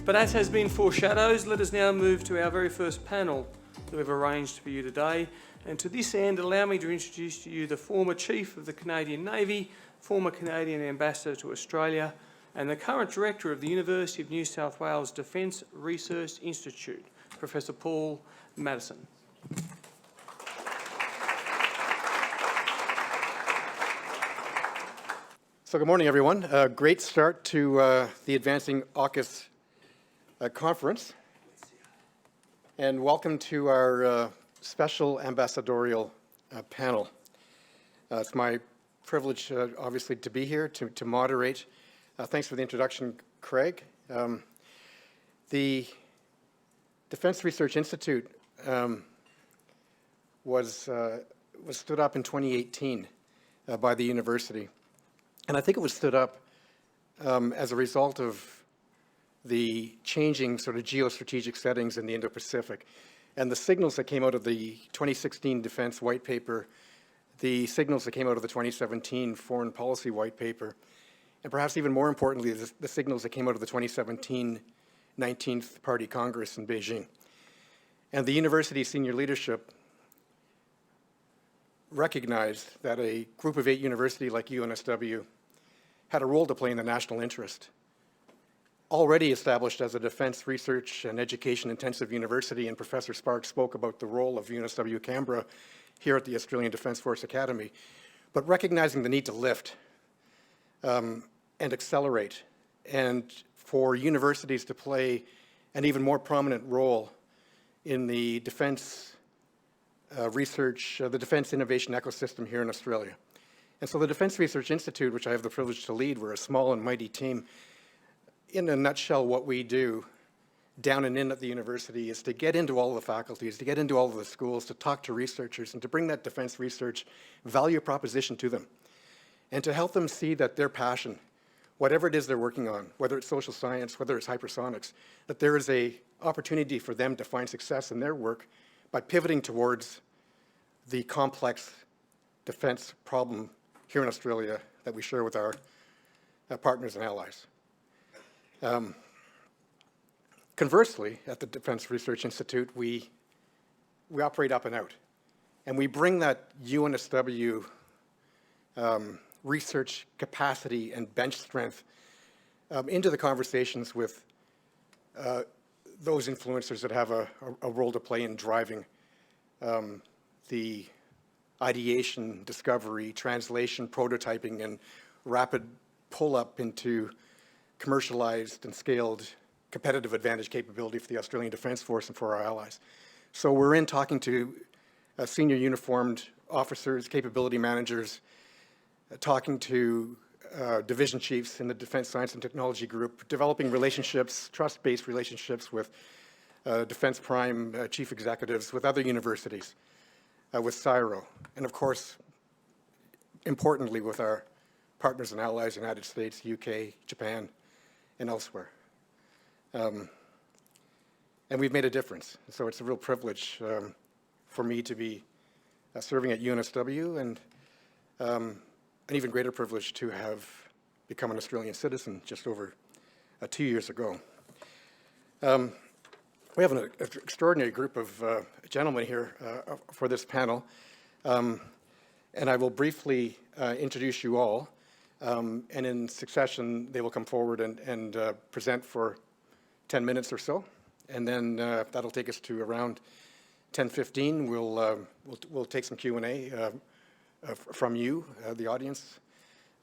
But as has been foreshadowed, let us now move to our very first panel that we've arranged for you today. And to this end, allow me to introduce to you the former Chief of the Canadian Navy, former Canadian Ambassador to Australia, and the current Director of the University of New South Wales Defence Research Institute, Professor Paul Maddison. So good morning, everyone. Great start to the Advancing AUKUS conference. And welcome to our special ambassadorial panel. It's my privilege, obviously, to be here to moderate. Thanks for the introduction, Craig. The Defence Research Institute was stood up in 2018 by the university. And I think it was stood up as a result of the changing sort of geostrategic settings in the Indo-Pacific and the signals that came out of the 2016 Defense White Paper, the signals that came out of the 2017 Foreign Policy White Paper, and perhaps even more importantly, the signals that came out of the 2017 19th Party Congress in Beijing. And the university senior leadership recognized that a group of 8 universities like UNSW had a role to play in the national interest. Already established as a defense research and education intensive university, and Professor Sparks spoke about the role of UNSW Canberra here at the Australian Defence Force Academy, but recognizing the need to lift and accelerate, and for universities to play an even more prominent role in the defense research, the defense innovation ecosystem here in Australia. And so the Defence Research Institute, which I have the privilege to lead, we're a small and mighty team. In a nutshell, what we do down and in at the university is to get into all of the faculties, to get into all of the schools, to talk to researchers, and to bring that defense research value proposition to them, and to help them see that their passion, whatever it is they're working on, whether it's social science, whether it's hypersonics, that there is an opportunity for them to find success in their work by pivoting towards the complex defense problem here in Australia that we share with our partners and allies. Conversely, at the Defence Research Institute, we operate up and out, and we bring that UNSW research capacity and bench strength into the conversations with those influencers that have a role to play in driving the ideation, discovery, translation, prototyping, and rapid pull-up into commercialized and scaled competitive advantage capability for the Australian Defence Force and for our allies. So we're in talking to senior uniformed officers, capability managers, talking to division chiefs in the Defence Science and Technology Group, developing relationships, trust-based relationships with Defence Prime chief executives, with other universities, with CSIRO, and of course, importantly, with our partners and allies, United States, UK, Japan, and elsewhere. And we've made a difference. So it's a real privilege for me to be serving at UNSW, and an even greater privilege to have become an Australian citizen just over 2 years ago. We have an extraordinary group of gentlemen here for this panel, and I will briefly introduce you all, and in succession they will come forward and present for 10 minutes or so, and then that'll take us to around 10:15. We'll take some Q&A from you, the audience,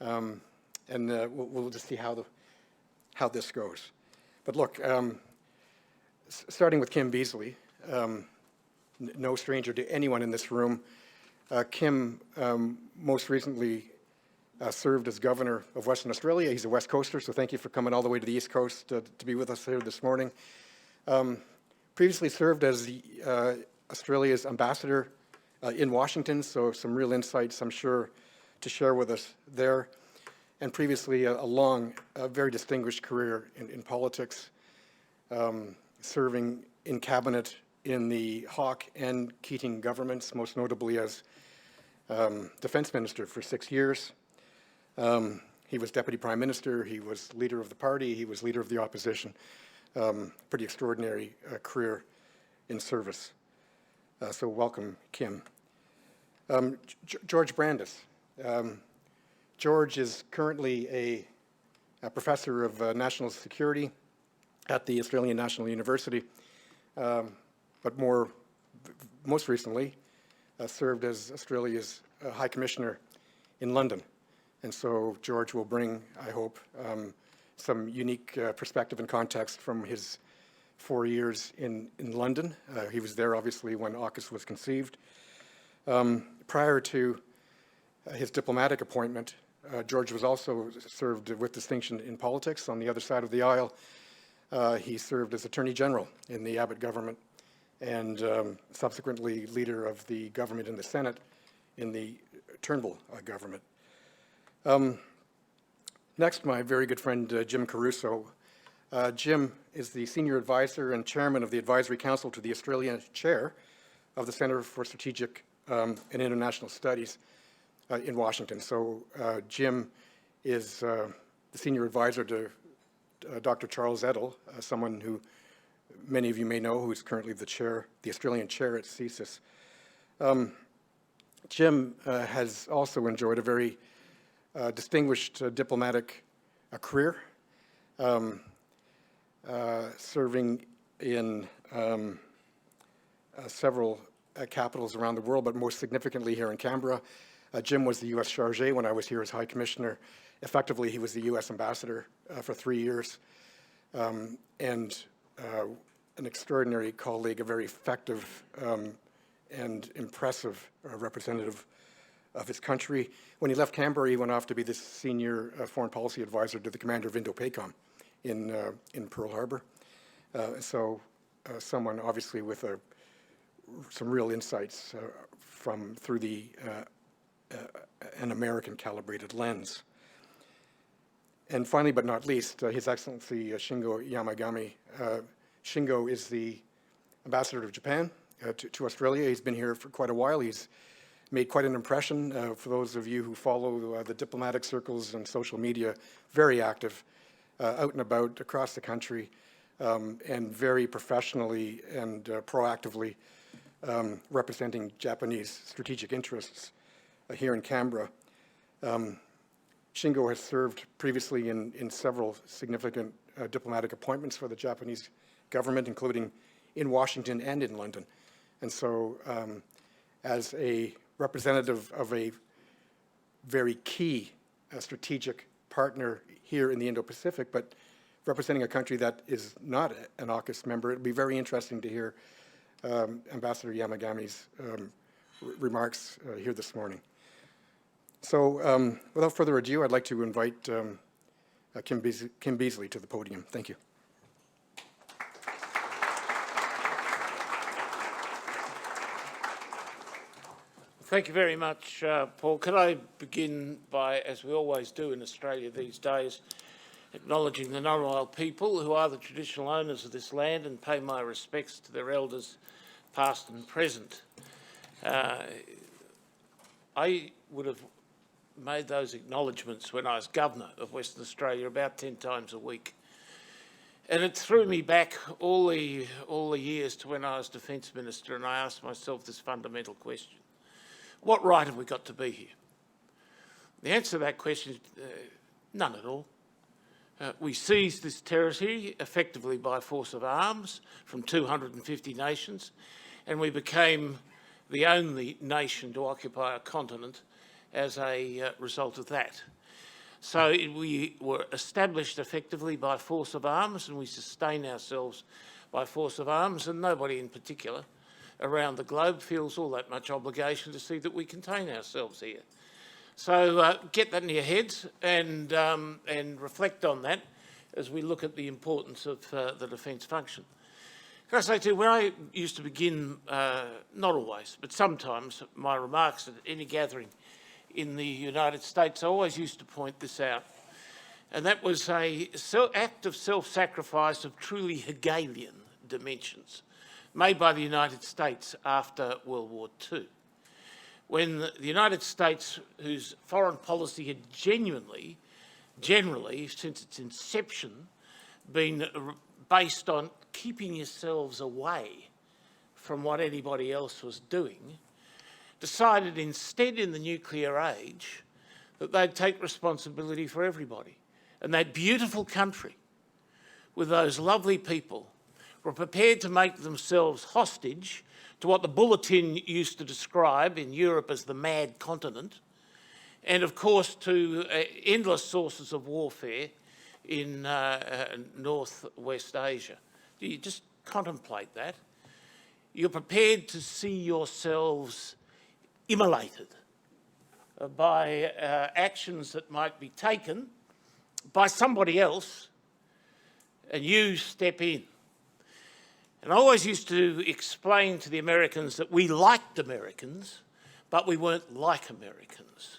and we'll just see how this goes. But look, starting with Kim Beazley, no stranger to anyone in this room. Kim most recently served as Governor of Western Australia. He's a West Coaster, so thank you for coming all the way to the East Coast to be with us here this morning. Previously served as Australia's ambassador in Washington, so some real insights, I'm sure, to share with us there. And previously a long, very distinguished career in politics, serving in cabinet in the Hawke and Keating governments, most notably as defense minister for 6 years. He was deputy prime minister, he was leader of the party, he was leader of the opposition. Pretty extraordinary career in service. So welcome, Kim. George Brandis. George is currently a professor of national security at the Australian National University, but most recently served as Australia's High Commissioner in London. And so George will bring, I hope, some unique perspective and context from his 4 years in London. He was there, obviously, when AUKUS was conceived. Prior to his diplomatic appointment, George was also served with distinction in politics. On the other side of the aisle, he served as Attorney General in the Abbott government and subsequently leader of the government in the Senate in the Turnbull government. Next, my very good friend, Jim Carouso. Jim is the Senior Advisor and Chairman of the Advisory Council to the Australian Chair of the Centre for Strategic and International Studies in Washington. So Jim is the Senior Advisor to Dr. Charles Edel, someone who many of you may know, who is currently the Australian Chair at CSIS. Jim has also enjoyed a very distinguished diplomatic career, serving in several capitals around the world, but most significantly here in Canberra. Jim was the U.S. Chargé when I was here as High Commissioner. Effectively, he was the U.S. Ambassador for 3 years, and an extraordinary colleague, a very effective and impressive representative of his country. When he left Canberra, he went off to be the Senior Foreign Policy Advisor to the Commander of Indo-PACOM in Pearl Harbor. So someone obviously with some real insights through an American calibrated lens. And finally, but not least, His Excellency Shingo Yamagami. Shingo is the Ambassador of Japan to Australia. He's been here for quite a while. He's made quite an impression. For those of you who follow the diplomatic circles and social media, very active, out and about across the country, and very professionally and proactively representing Japanese strategic interests here in Canberra. Shingo has served previously in several significant diplomatic appointments for the Japanese government, including in Washington and in London. And so as a representative of a very key strategic partner here in the Indo-Pacific, but representing a country that is not an AUKUS member, it'd be very interesting to hear Ambassador Yamagami's remarks here this morning. So without further ado, I'd like to invite Kim Beazley to the podium. Thank you. Thank you very much, Paul. Could I begin by, as we always do in Australia these days, acknowledging the Ngunnawal people who are the traditional owners of this land and pay my respects to their elders past and present. I would have made those acknowledgements when I was Governor of Western Australia about 10 times a week. And it threw me back all the years to when I was Defence Minister, and I asked myself this fundamental question. What right have we got to be here? The answer to that question is none at all. We seized this territory effectively by force of arms from 250 nations, and we became the only nation to occupy a continent as a result of that. So we were established effectively by force of arms, and we sustain ourselves by force of arms, and nobody in particular around the globe feels all that much obligation to see that we contain ourselves here. So get that in your heads and reflect on that as we look at the importance of the defence function. Can I say too, where I used to begin, not always, but sometimes, my remarks at any gathering in the United States, I always used to point this out, and that was an act of self-sacrifice of truly Hegelian dimensions made by the United States after World War II, when the United States, whose foreign policy had generally, since its inception, been based on keeping yourselves away from what anybody else was doing, decided instead in the nuclear age that they'd take responsibility for everybody. And that beautiful country with those lovely people were prepared to make themselves hostage to what the Bulletin used to describe in Europe as the mad continent, and of course to endless sources of warfare in Northwest Asia. Do you just contemplate that? You're prepared to see yourselves immolated by actions that might be taken by somebody else, and you step in. And I always used to explain to the Americans that we liked Americans, but we weren't like Americans.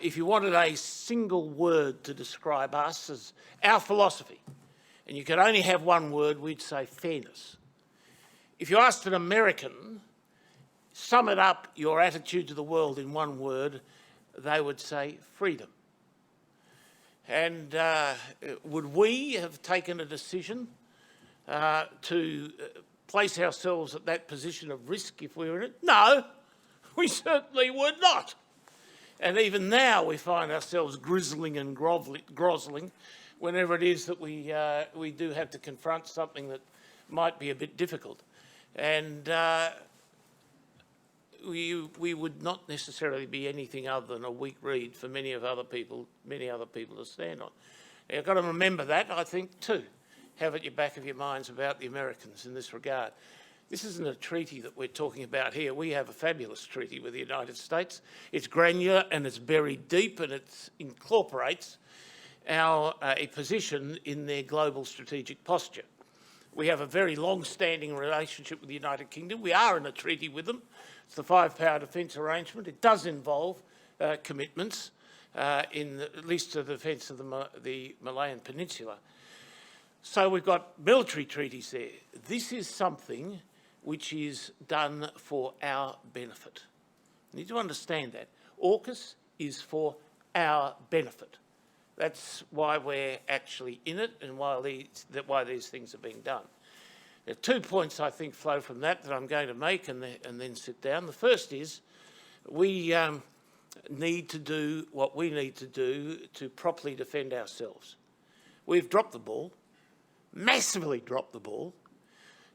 If you wanted a single word to describe us as our philosophy, and you could only have one word, we'd say fairness. If you asked an American, sum it up your attitude to the world in one word, they would say freedom. And would we have taken a decision to place ourselves at that position of risk if we were in it? No, we certainly would not. And even now we find ourselves grizzling and grozzling whenever it is that we do have to confront something that might be a bit difficult. And we would not necessarily be anything other than a weak reed for many other people to stand on. Now, you've got to remember that, I think, too. Have at your back of your minds about the Americans in this regard. This isn't a treaty that we're talking about here. We have a fabulous treaty with the United States. It's granular and it's buried deep, and it incorporates our a position in their global strategic posture. We have a very long-standing relationship with the United Kingdom. We are in a treaty with them. It's the five-power defence arrangement. It does involve commitments, at least to the defence of the Malayan Peninsula. So we've got military treaties there. This is something which is done for our benefit. You need to understand that. AUKUS is for our benefit. That's why we're actually in it and why these things are being done. There are 2 points I think flow from that I'm going to make and then sit down. The first is we need to do what we need to do to properly defend ourselves. We've dropped the ball, massively dropped the ball.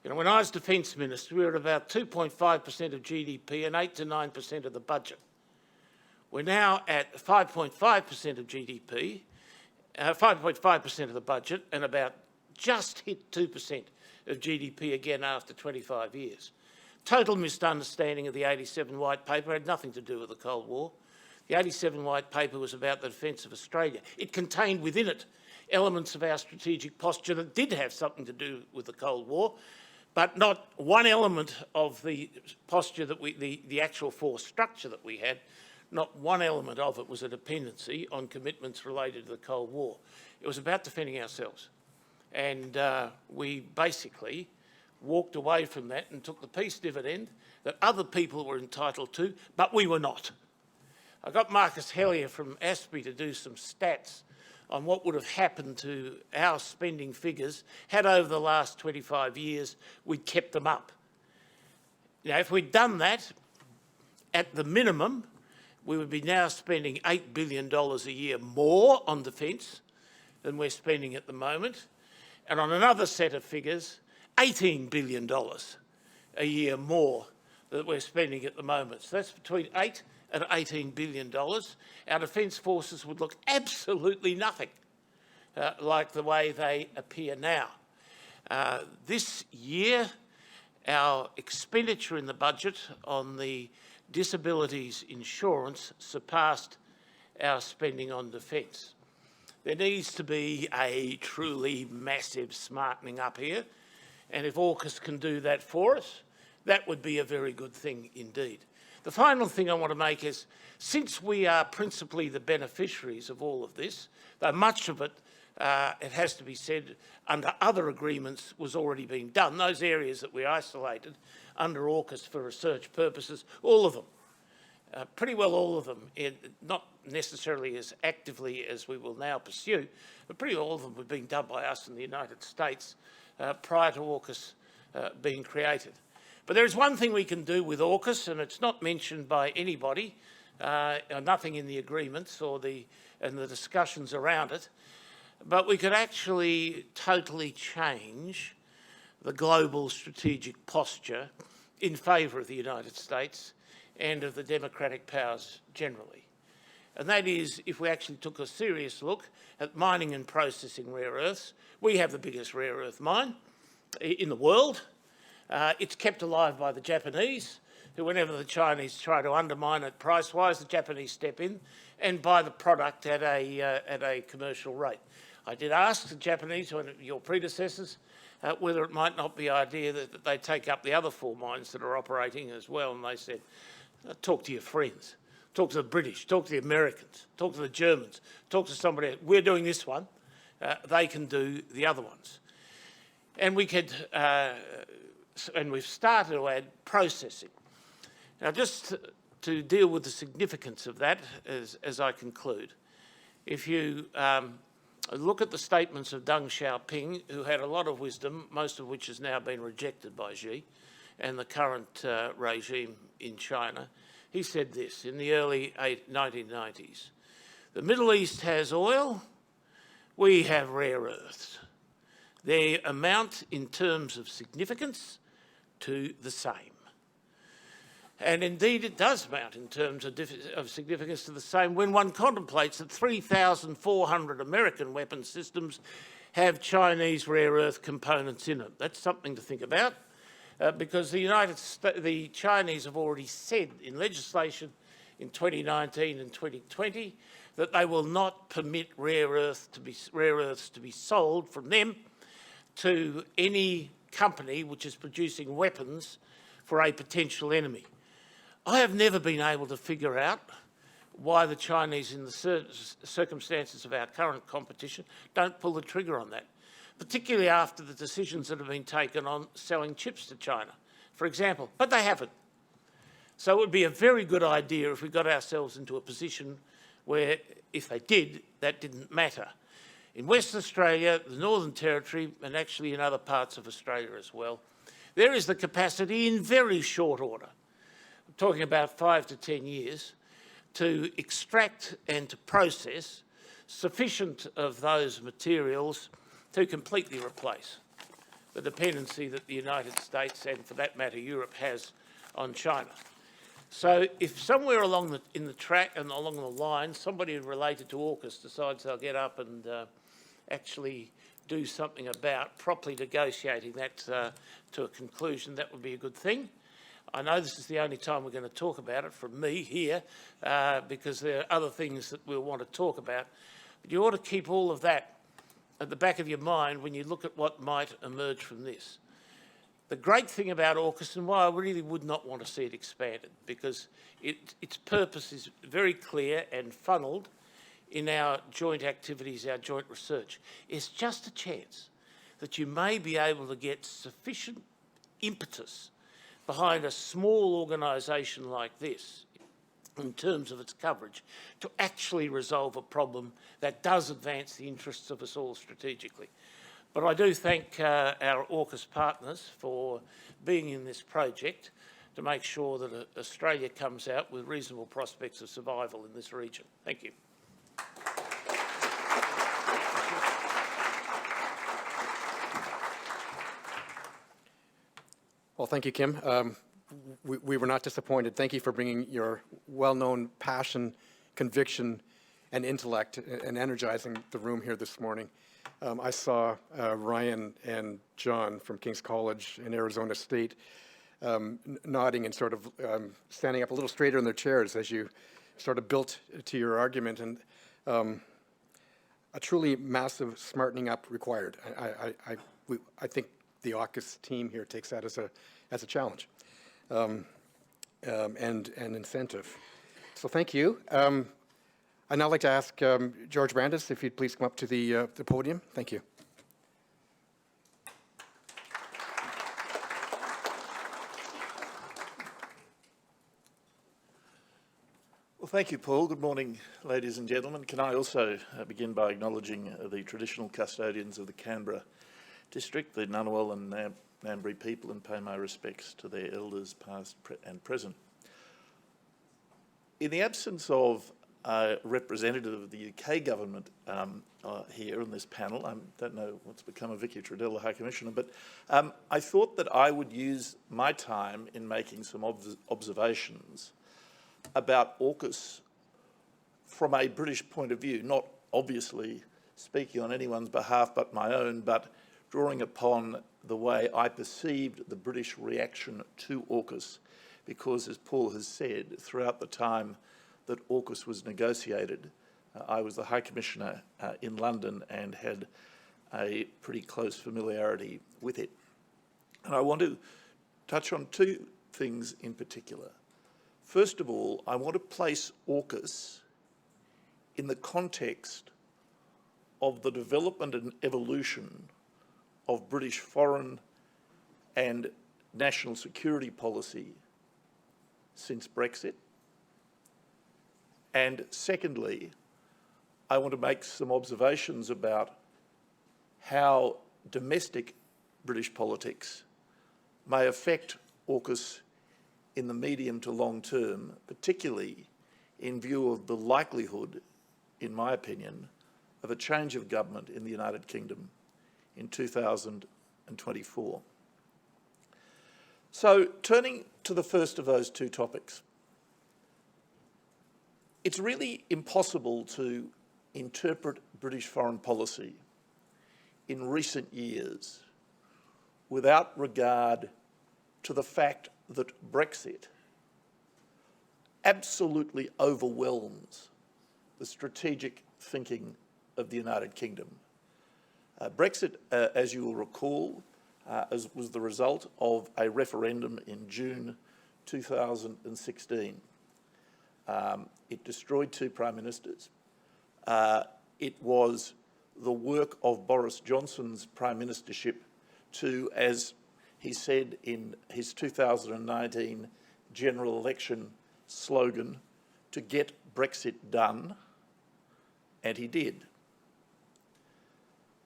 You know, when I was Defence Minister, we were at about 2.5% of GDP and 8 to 9% of the budget. We're now at 5.5% of GDP, 5.5% of the budget, and about just hit 2% of GDP again after 25 years. Total misunderstanding of the 87 White Paper had nothing to do with the Cold War. The 87 White Paper was about the defence of Australia. It contained within it elements of our strategic posture that did have something to do with the Cold War, but not one element of the posture that the actual force structure that we had, not one element of it was a dependency on commitments related to the Cold War. It was about defending ourselves. And we basically walked away from that and took the peace dividend that other people were entitled to, but we were not. I got Marcus Hellier from ASPI to do some stats on what would have happened to our spending figures had over the last 25 years we'd kept them up. Now, if we'd done that, at the minimum, we would be now spending $8 billion a year more on defence than we're spending at the moment. And on another set of figures, $18 billion a year more that we're spending at the moment. So that's between $8 and $18 billion. Our defence forces would look absolutely nothing like the way they appear now. This year, our expenditure in the budget on the disabilities insurance surpassed our spending on defence. There needs to be a truly massive smartening up here, and if AUKUS can do that for us, that would be a very good thing indeed. The final thing I want to make is, since we are principally the beneficiaries of all of this, though much of it, it has to be said, under other agreements was already being done, those areas that we isolated under AUKUS for research purposes, all of them pretty well all of them, not necessarily as actively as we will now pursue, but pretty well all of them were being done by us in the United States prior to AUKUS being created. But there is one thing we can do with AUKUS, and it's not mentioned by anybody, nothing in the agreements or the discussions around it, but we could actually totally change the global strategic posture in favour of the United States and of the democratic powers generally. And that is, if we actually took a serious look at mining and processing rare earths. We have the biggest rare earth mine in the world. It's kept alive by the Japanese, who whenever the Chinese try to undermine it price-wise, the Japanese step in and buy the product at a commercial rate. I did ask the Japanese, your predecessors, whether it might not be an idea that they take up the other 4 mines that are operating as well, and they said, talk to your friends, talk to the British, talk to the Americans, talk to the Germans, talk to somebody else. We're doing this one, they can do the other ones. And we could, and we've started to add processing. Now, just to deal with the significance of that as I conclude, if you look at the statements of Deng Xiaoping, who had a lot of wisdom, most of which has now been rejected by Xi and the current regime in China, he said this in the early 1990s. The Middle East has oil, we have rare earths. They amount in terms of significance to the same. And indeed it does amount in terms of significance to the same when one contemplates that 3,400 American weapon systems have Chinese rare earth components in them. That's something to think about because the Chinese have already said in legislation in 2019 and 2020 that they will not permit rare earths to be sold from them to any company which is producing weapons for a potential enemy. I have never been able to figure out why the Chinese, in the circumstances of our current competition, don't pull the trigger on that, particularly after the decisions that have been taken on selling chips to China, for example, but they haven't. So it would be a very good idea if we got ourselves into a position where, if they did, that didn't matter. In Western Australia, the Northern Territory, and actually in other parts of Australia as well, there is the capacity in very short order, I'm talking about 5 to 10 years, to extract and to process sufficient of those materials to completely replace the dependency that the United States and, for that matter, Europe has on China. So if somewhere along the track and along the line, somebody related to AUKUS decides they'll get up and actually do something about properly negotiating that to a conclusion, that would be a good thing. I know this is the only time we're going to talk about it from me here because there are other things that we'll want to talk about. But you ought to keep all of that at the back of your mind when you look at what might emerge from this. The great thing about AUKUS, and why I really would not want to see it expanded, because its purpose is very clear and funnelled in our joint activities, our joint research, is just a chance that you may be able to get sufficient impetus behind a small organisation like this in terms of its coverage to actually resolve a problem that does advance the interests of us all strategically. But I do thank our AUKUS partners for being in this project to make sure that Australia comes out with reasonable prospects of survival in this region. Thank you. Well, thank you, Kim. We were not disappointed. Thank you for bringing your well-known passion, conviction, and intellect and energizing the room here this morning. I saw Ryan and John from King's College in Arizona State nodding and sort of standing up a little straighter in their chairs as you sort of built to your argument, and a truly massive smartening up required. I think the AUKUS team here takes that as a challenge and incentive. So thank you. I'd now like to ask George Brandis if you'd please come up to the podium. Thank you. Thank you, Paul. Good morning, ladies and gentlemen. Can I also begin by acknowledging the traditional custodians of the Canberra district, the Ngunnawal and Ngambri people, and pay my respects to their elders past and present. In the absence of a representative of the UK government here in this panel, I don't know what's become of Vicky Trudell, the High Commissioner, but I thought that I would use my time in making some observations about AUKUS from a British point of view, not obviously speaking on anyone's behalf but my own, but drawing upon the way I perceived the British reaction to AUKUS, because, as Paul has said, throughout the time that AUKUS was negotiated, I was the High Commissioner in London and had a pretty close familiarity with it. And I want to touch on two things in particular. First of all, I want to place AUKUS in the context of the development and evolution of British foreign and national security policy since Brexit. And secondly, I want to make some observations about how domestic British politics may affect AUKUS in the medium to long term, particularly in view of the likelihood, in my opinion, of a change of government in the United Kingdom in 2024. So, turning to the first of those two topics, it's really impossible to interpret British foreign policy in recent years without regard to the fact that Brexit absolutely overwhelms the strategic thinking of the United Kingdom. Brexit, as you will recall, was the result of a referendum in June 2016. It destroyed two prime ministers. It was the work of Boris Johnson's prime ministership to, as he said in his 2019 general election slogan, to get Brexit done, and he did.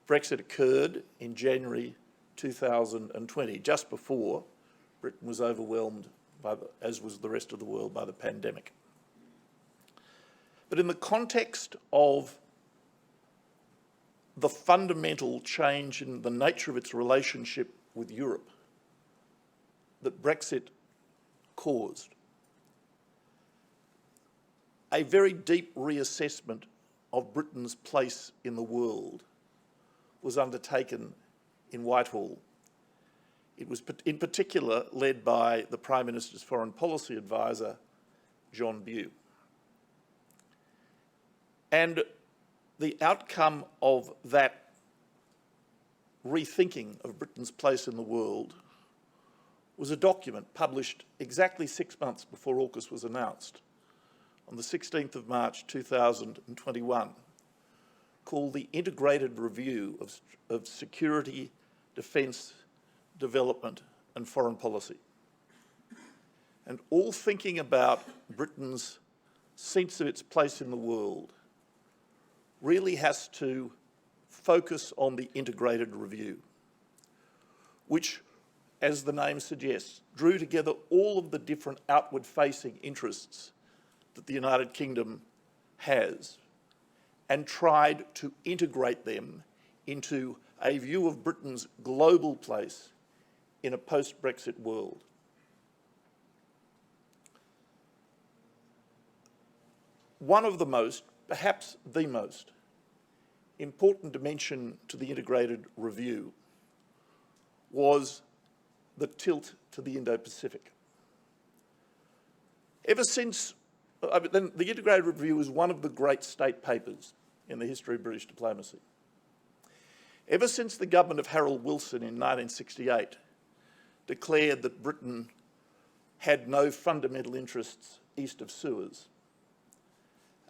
Brexit occurred in January 2020, just before Britain was overwhelmed, as was the rest of the world, by the pandemic. But in the context of the fundamental change in the nature of its relationship with Europe that Brexit caused, a very deep reassessment of Britain's place in the world was undertaken in Whitehall. It was in particular led by the Prime Minister's Foreign Policy Advisor, John Bew. And the outcome of that rethinking of Britain's place in the world was a document published exactly 6 months before AUKUS was announced, on the 16th of March 2021, called the Integrated Review of Security, Defence, Development and Foreign Policy. And all thinking about Britain's sense of its place in the world really has to focus on the integrated review, which, as the name suggests, drew together all of the different outward-facing interests that the United Kingdom has and tried to integrate them into a view of Britain's global place in a post-Brexit world. One of the most, perhaps the most, important dimension to the integrated review was the tilt to the Indo-Pacific. Ever since, the integrated review is one of the great state papers in the history of British diplomacy. Ever since the government of Harold Wilson in 1968 declared that Britain had no fundamental interests east of Suez,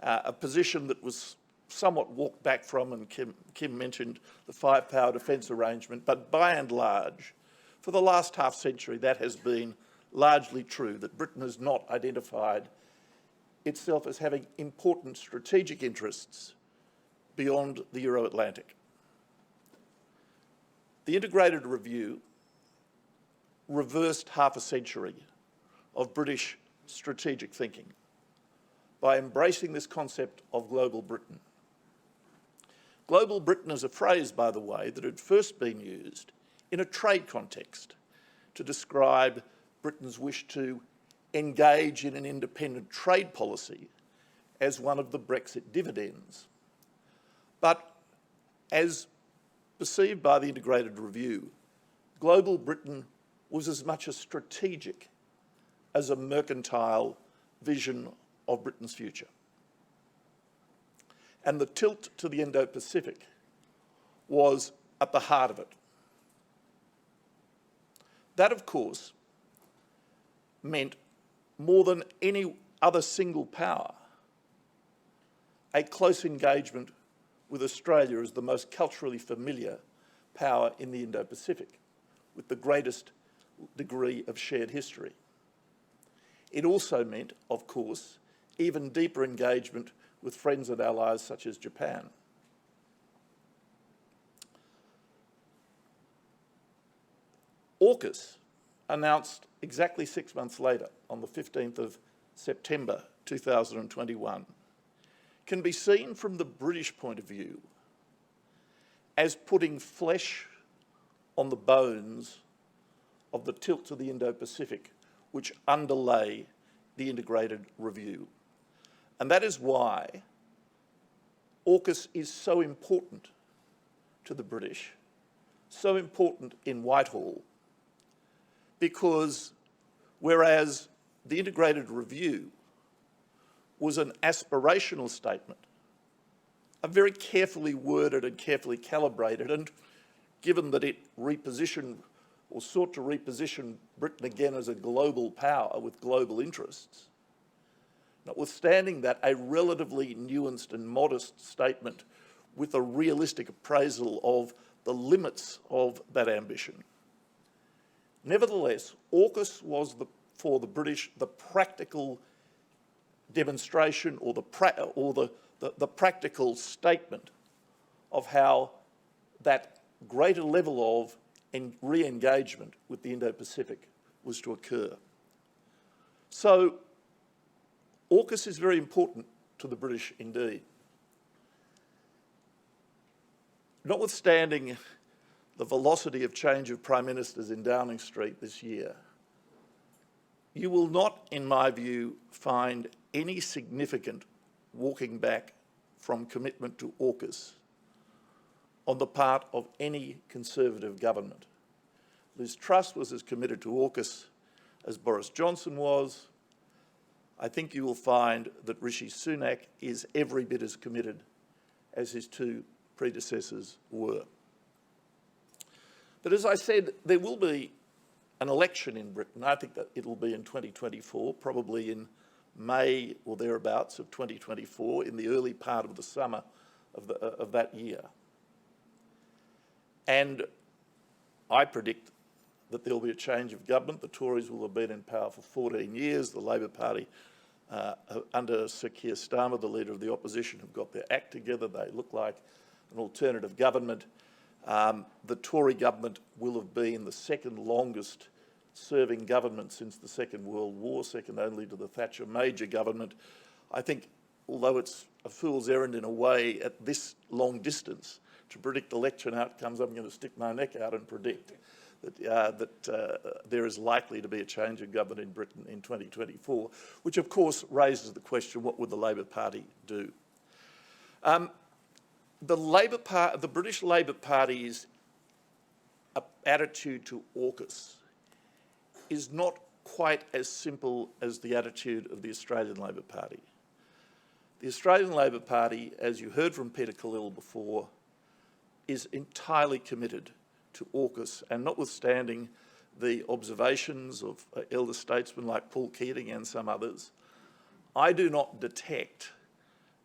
a position that was somewhat walked back from, and Kim mentioned the five-power defence arrangement, but by and large, for the last half century, that has been largely true, that Britain has not identified itself as having important strategic interests beyond the Euro-Atlantic. The integrated review reversed half a century of British strategic thinking by embracing this concept of global Britain. Global Britain is a phrase, by the way, that had first been used in a trade context to describe Britain's wish to engage in an independent trade policy as one of the Brexit dividends. But as perceived by the integrated review, global Britain was as much a strategic as a mercantile vision of Britain's future. And the tilt to the Indo-Pacific was at the heart of it. That, of course, meant more than any other single power, a close engagement with Australia as the most culturally familiar power in the Indo-Pacific, with the greatest degree of shared history. It also meant, of course, even deeper engagement with friends and allies such as Japan. AUKUS announced exactly 6 months later, on the 15th of September 2021, can be seen from the British point of view as putting flesh on the bones of the tilt to the Indo-Pacific, which underlay the integrated review. And that is why AUKUS is so important to the British, so important in Whitehall, because whereas the integrated review was an aspirational statement, a very carefully worded and carefully calibrated, and given that it repositioned or sought to reposition Britain again as a global power with global interests, notwithstanding that, a relatively nuanced and modest statement with a realistic appraisal of the limits of that ambition. Nevertheless, AUKUS was for the British the practical demonstration or the practical statement of how that greater level of re-engagement with the Indo-Pacific was to occur. So AUKUS is very important to the British indeed. Notwithstanding the velocity of change of Prime Ministers in Downing Street this year, you will not, in my view, find any significant walking back from commitment to AUKUS on the part of any Conservative government. Liz Truss was as committed to AUKUS as Boris Johnson was. I think you will find that Rishi Sunak is every bit as committed as his two predecessors were. But as I said, there will be an election in Britain. I think that it'll be in 2024, probably in May or thereabouts of 2024, in the early part of the summer of that year. And I predict that there will be a change of government. The Tories will have been in power for 14 years. The Labor Party, under Sir Keir Starmer, the leader of the opposition, have got their act together. They look like an alternative government. The Tory government will have been the second longest serving government since the Second World War, second only to the Thatcher Major government. I think, although it's a fool's errand in a way at this long distance to predict election outcomes, I'm going to stick my neck out and predict that there is likely to be a change of government in Britain in 2024, which of course raises the question, what would the Labor Party do? The British Labor Party's attitude to AUKUS is not quite as simple as the attitude of the Australian Labor Party. The Australian Labor Party, as you heard from Peter Khalil before, is entirely committed to AUKUS, and notwithstanding the observations of elder statesmen like Paul Keating and some others, I do not detect,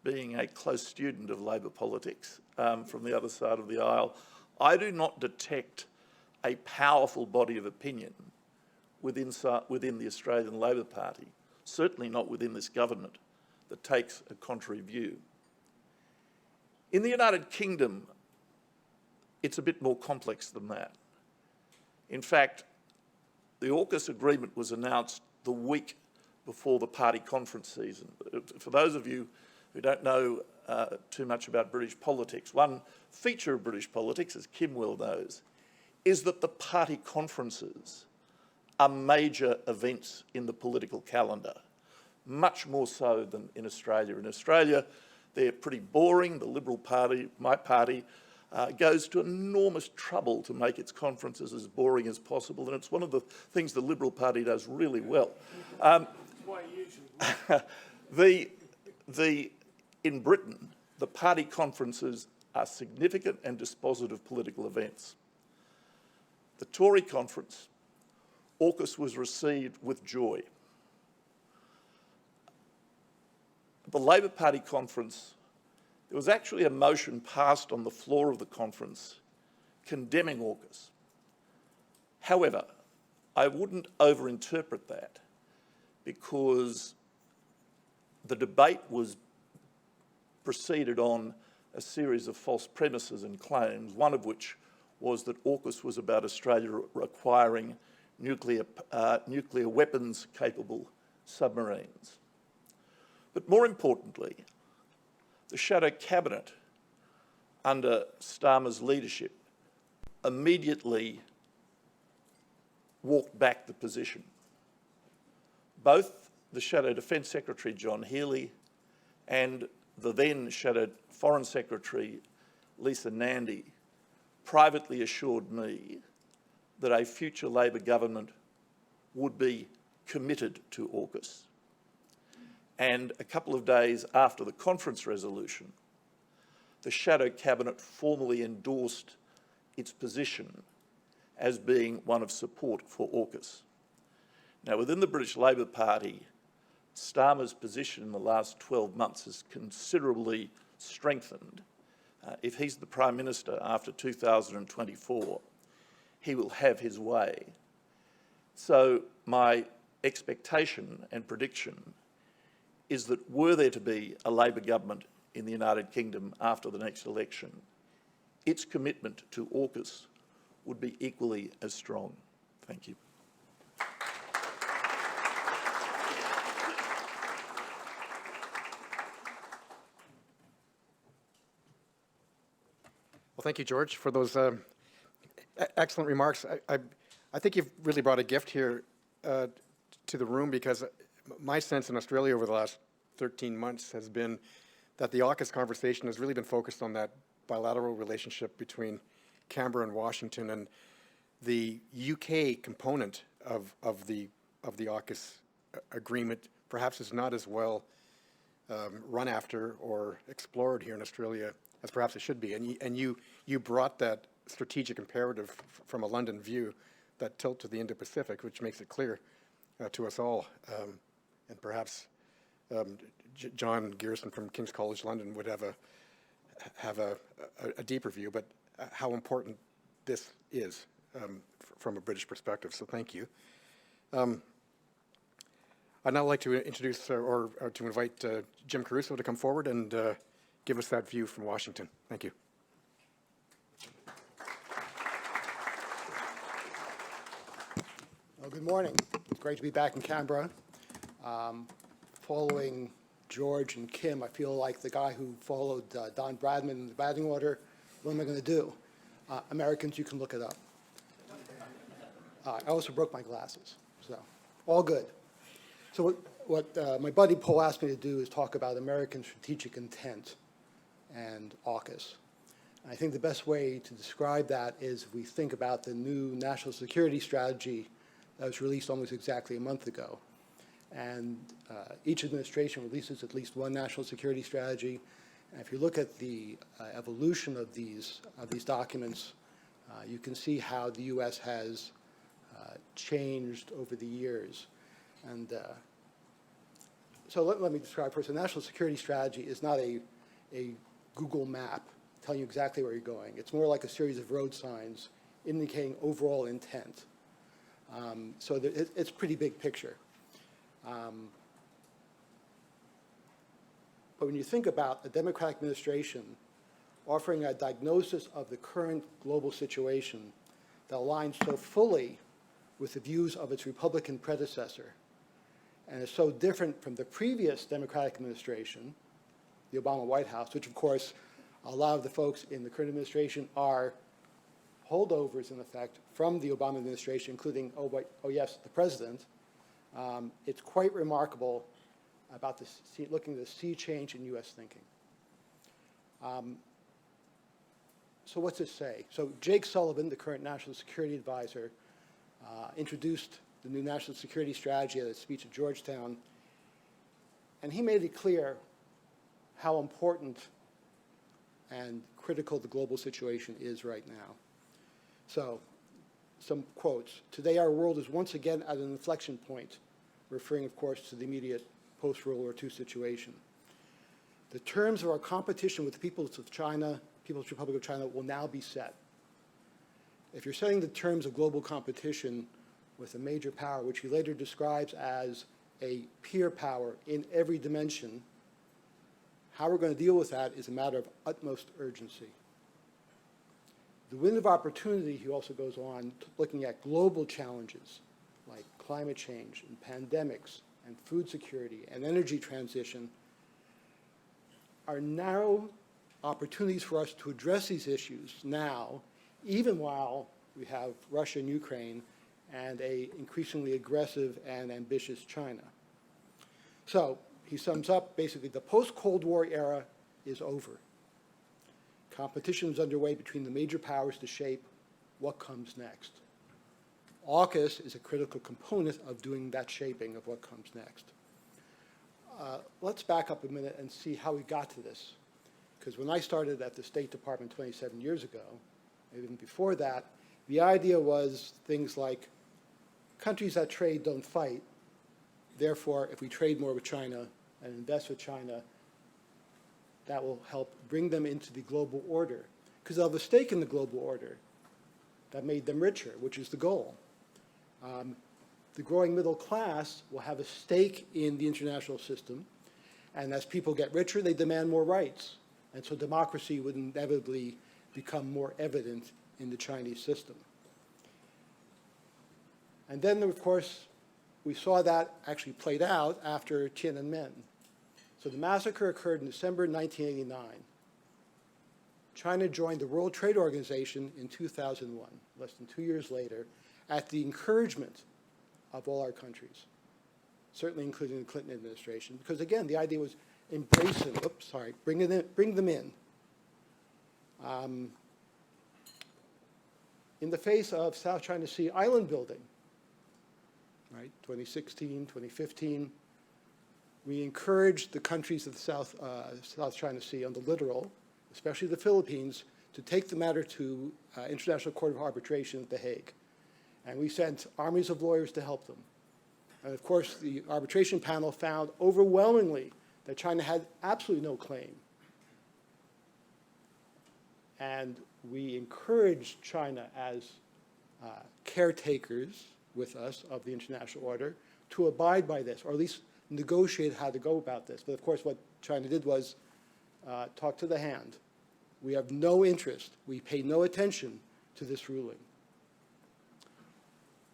being a close student of Labor politics from the other side of the aisle, I do not detect a powerful body of opinion within the Australian Labor Party, certainly not within this government, that takes a contrary view. In the United Kingdom, it's a bit more complex than that. In fact, the AUKUS agreement was announced the week before the party conference season. For those of you who don't know too much about British politics, one feature of British politics, as Kim well knows, is that the party conferences are major events in the political calendar, much more so than in Australia. In Australia, they're pretty boring. The Liberal Party, my party, goes to enormous trouble to make its conferences as boring as possible, and it's one of the things the Liberal Party does really well. In Britain, the party conferences are significant and dispositive political events. The Tory conference, AUKUS was received with joy. At the Labor Party conference, there was actually a motion passed on the floor of the conference condemning AUKUS. However, I wouldn't overinterpret that, because the debate was proceeded on a series of false premises and claims, one of which was that AUKUS was about Australia acquiring nuclear weapons-capable submarines. But more importantly, the Shadow Cabinet, under Starmer's leadership, immediately walked back the position. Both the Shadow Defence Secretary, John Healey, and the then Shadow Foreign Secretary, Lisa Nandy, privately assured me that a future Labor government would be committed to AUKUS. And a couple of days after the conference resolution, the Shadow Cabinet formally endorsed its position as being one of support for AUKUS. Now, within the British Labor Party, Starmer's position in the last 12 months has considerably strengthened. If he's the Prime Minister after 2024, he will have his way. So my expectation and prediction is that were there to be a Labor government in the United Kingdom after the next election, its commitment to AUKUS would be equally as strong. Thank you. Well, thank you, George, for those excellent remarks. I think you've really brought a gift here to the room, because my sense in Australia over the last 13 months has been that the AUKUS conversation has really been focused on that bilateral relationship between Canberra and Washington, and the UK component of the AUKUS agreement perhaps is not as well run after or explored here in Australia as perhaps it should be. And you brought that strategic imperative from a London view, that tilt to the Indo-Pacific, which makes it clear to us all. And perhaps John Gearson from King's College London would have a deeper view, but how important this is from a British perspective. So thank you. I'd now like to introduce or to invite Jim Carouso to come forward and give us that view from Washington. Thank you. Well, good morning. It's great to be back in Canberra. Following George and Kim, I feel like the guy who followed Don Bradman in the batting order. What am I going to do? Americans, you can look it up. I also broke my glasses, so all good. So what my buddy Paul asked me to do is talk about American strategic intent and AUKUS. I think the best way to describe that is if we think about the new national security strategy that was released almost exactly a month ago. And each administration releases at least one national security strategy. And if you look at the evolution of these documents, you can see how the U.S. has changed over the years. And so let me describe first. A national security strategy is not a Google map telling you exactly where you're going. It's more like a series of road signs indicating overall intent. So it's a pretty big picture. But when you think about a Democratic administration offering a diagnosis of the current global situation that aligns so fully with the views of its Republican predecessor, and is so different from the previous Democratic administration, the Obama White House, which of course a lot of the folks in the current administration are holdovers, in effect, from the Obama administration, including, oh yes, the president. It's quite remarkable about looking at the sea change in U.S. thinking. So what's this say? So Jake Sullivan, the current National Security Advisor, introduced the new national security strategy at a speech at Georgetown, and he made it clear how important and critical the global situation is right now. So, some quotes. Today our world is once again at an inflection point, referring, of course, to the immediate post-World War II situation. The terms of our competition with the People's Republic of China will now be set. If you're setting the terms of global competition with a major power, which he later describes as a peer power in every dimension, how we're going to deal with that is a matter of utmost urgency. The window of opportunity, he also goes on, looking at global challenges like climate change and pandemics and food security and energy transition, are narrow opportunities for us to address these issues now, even while we have Russia and Ukraine and an increasingly aggressive and ambitious China. So he sums up, basically, the post-Cold War era is over. Competition is underway between the major powers to shape what comes next. AUKUS is a critical component of doing that shaping of what comes next. Let's back up a minute and see how we got to this. Because when I started at the State Department 27 years ago, even before that, the idea was things like countries that trade don't fight. Therefore, if we trade more with China and invest with China, that will help bring them into the global order. Because they'll have a stake in the global order that made them richer, which is the goal. The growing middle class will have a stake in the international system, and as people get richer, they demand more rights. And so democracy would inevitably become more evident in the Chinese system. And then, of course, we saw that actually played out after Tiananmen. So the massacre occurred in December 1989. China joined the World Trade Organization in 2001, less than 2 years later, at the encouragement of all our countries, certainly including the Clinton administration, because again, the idea was embrace them, bring them in. In the face of South China Sea island building, right, 2016, 2015, we encouraged the countries of the South China Sea on the littoral, especially the Philippines, to take the matter to International Court of Arbitration at The Hague. And we sent armies of lawyers to help them. And of course, the arbitration panel found overwhelmingly that China had absolutely no claim. And we encouraged China as caretakers with us of the international order to abide by this, or at least negotiate how to go about this. But of course, what China did was talk to the hand. We have no interest, we pay no attention to this ruling.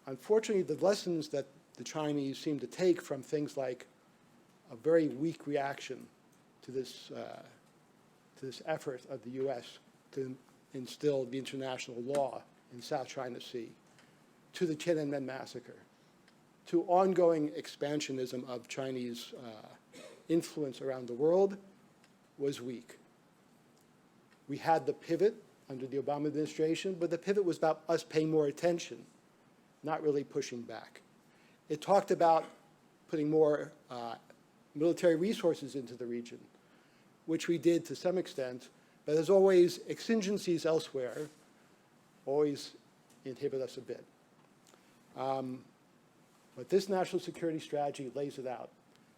Unfortunately, the lessons that the Chinese seem to take from things like a very weak reaction to this effort of the U.S. to instill the international law in South China Sea, to the Tiananmen massacre, to ongoing expansionism of Chinese influence around the world, was weak. We had the pivot under the Obama administration, but the pivot was about us paying more attention, not really pushing back. It talked about putting more military resources into the region, which we did to some extent, but as always, exigencies elsewhere always inhibit us a bit. But this national security strategy lays it out.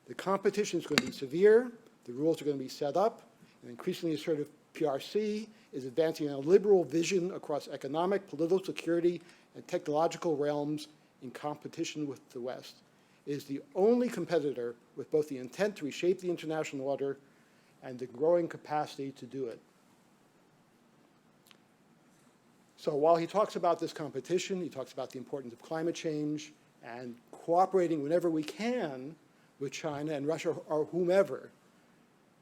The competition is going to be severe, the rules are going to be set up, an increasingly assertive PRC is advancing a liberal vision across economic, political, security, and technological realms in competition with the West. It is the only competitor with both the intent to reshape the international order and the growing capacity to do it. So while he talks about this competition, he talks about the importance of climate change and cooperating whenever we can with China and Russia or whomever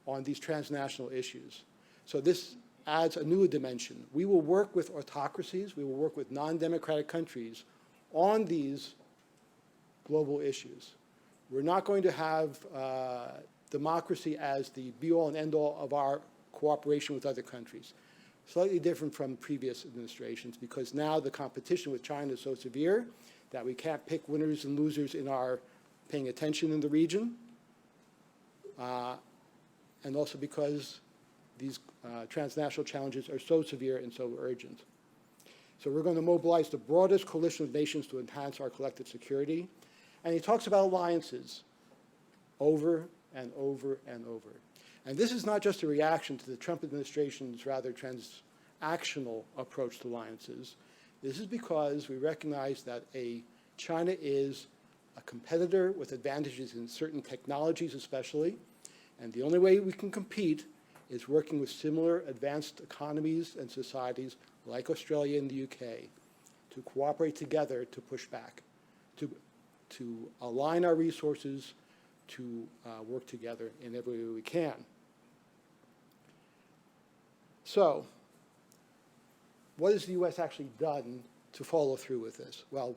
on these transnational issues. So this adds a new dimension. We will work with autocracies, we will work with non-democratic countries on these global issues. We're not going to have democracy as the be-all and end-all of our cooperation with other countries. Slightly different from previous administrations, because now the competition with China is so severe that we can't pick winners and losers in our paying attention in the region, and also because these transnational challenges are so severe and so urgent. So we're going to mobilize the broadest coalition of nations to enhance our collective security. And he talks about alliances over and over and over. And this is not just a reaction to the Trump administration's rather transactional approach to alliances. This is because we recognize that China is a competitor with advantages in certain technologies especially, and the only way we can compete is working with similar advanced economies and societies like Australia and the UK to cooperate together to push back, to align our resources, to work together in every way we can. So, what has the U.S. actually done to follow through with this? Well,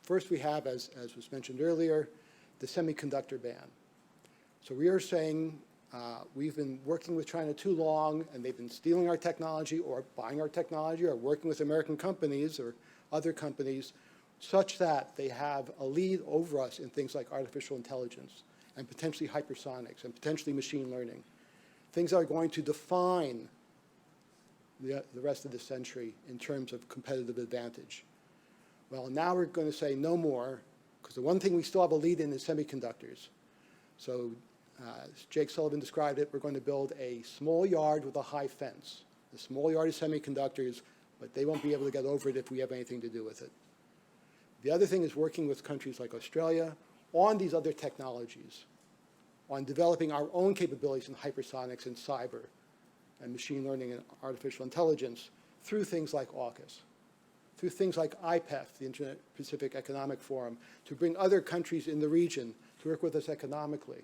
first we have, as was mentioned earlier, the semiconductor ban. So we are saying we've been working with China too long, and they've been stealing our technology or buying our technology or working with American companies or other companies such that they have a lead over us in things like artificial intelligence and potentially hypersonics and potentially machine learning, things that are going to define the rest of the century in terms of competitive advantage. Well, now we're going to say no more, because the one thing we still have a lead in is semiconductors. So as Jake Sullivan described it, we're going to build a small yard with a high fence. The small yard is semiconductors, but they won't be able to get over it if we have anything to do with it. The other thing is working with countries like Australia on these other technologies, on developing our own capabilities in hypersonics and cyber and machine learning and artificial intelligence through things like AUKUS, through things like IPEF, the Inter-Pacific Economic Forum, to bring other countries in the region to work with us economically.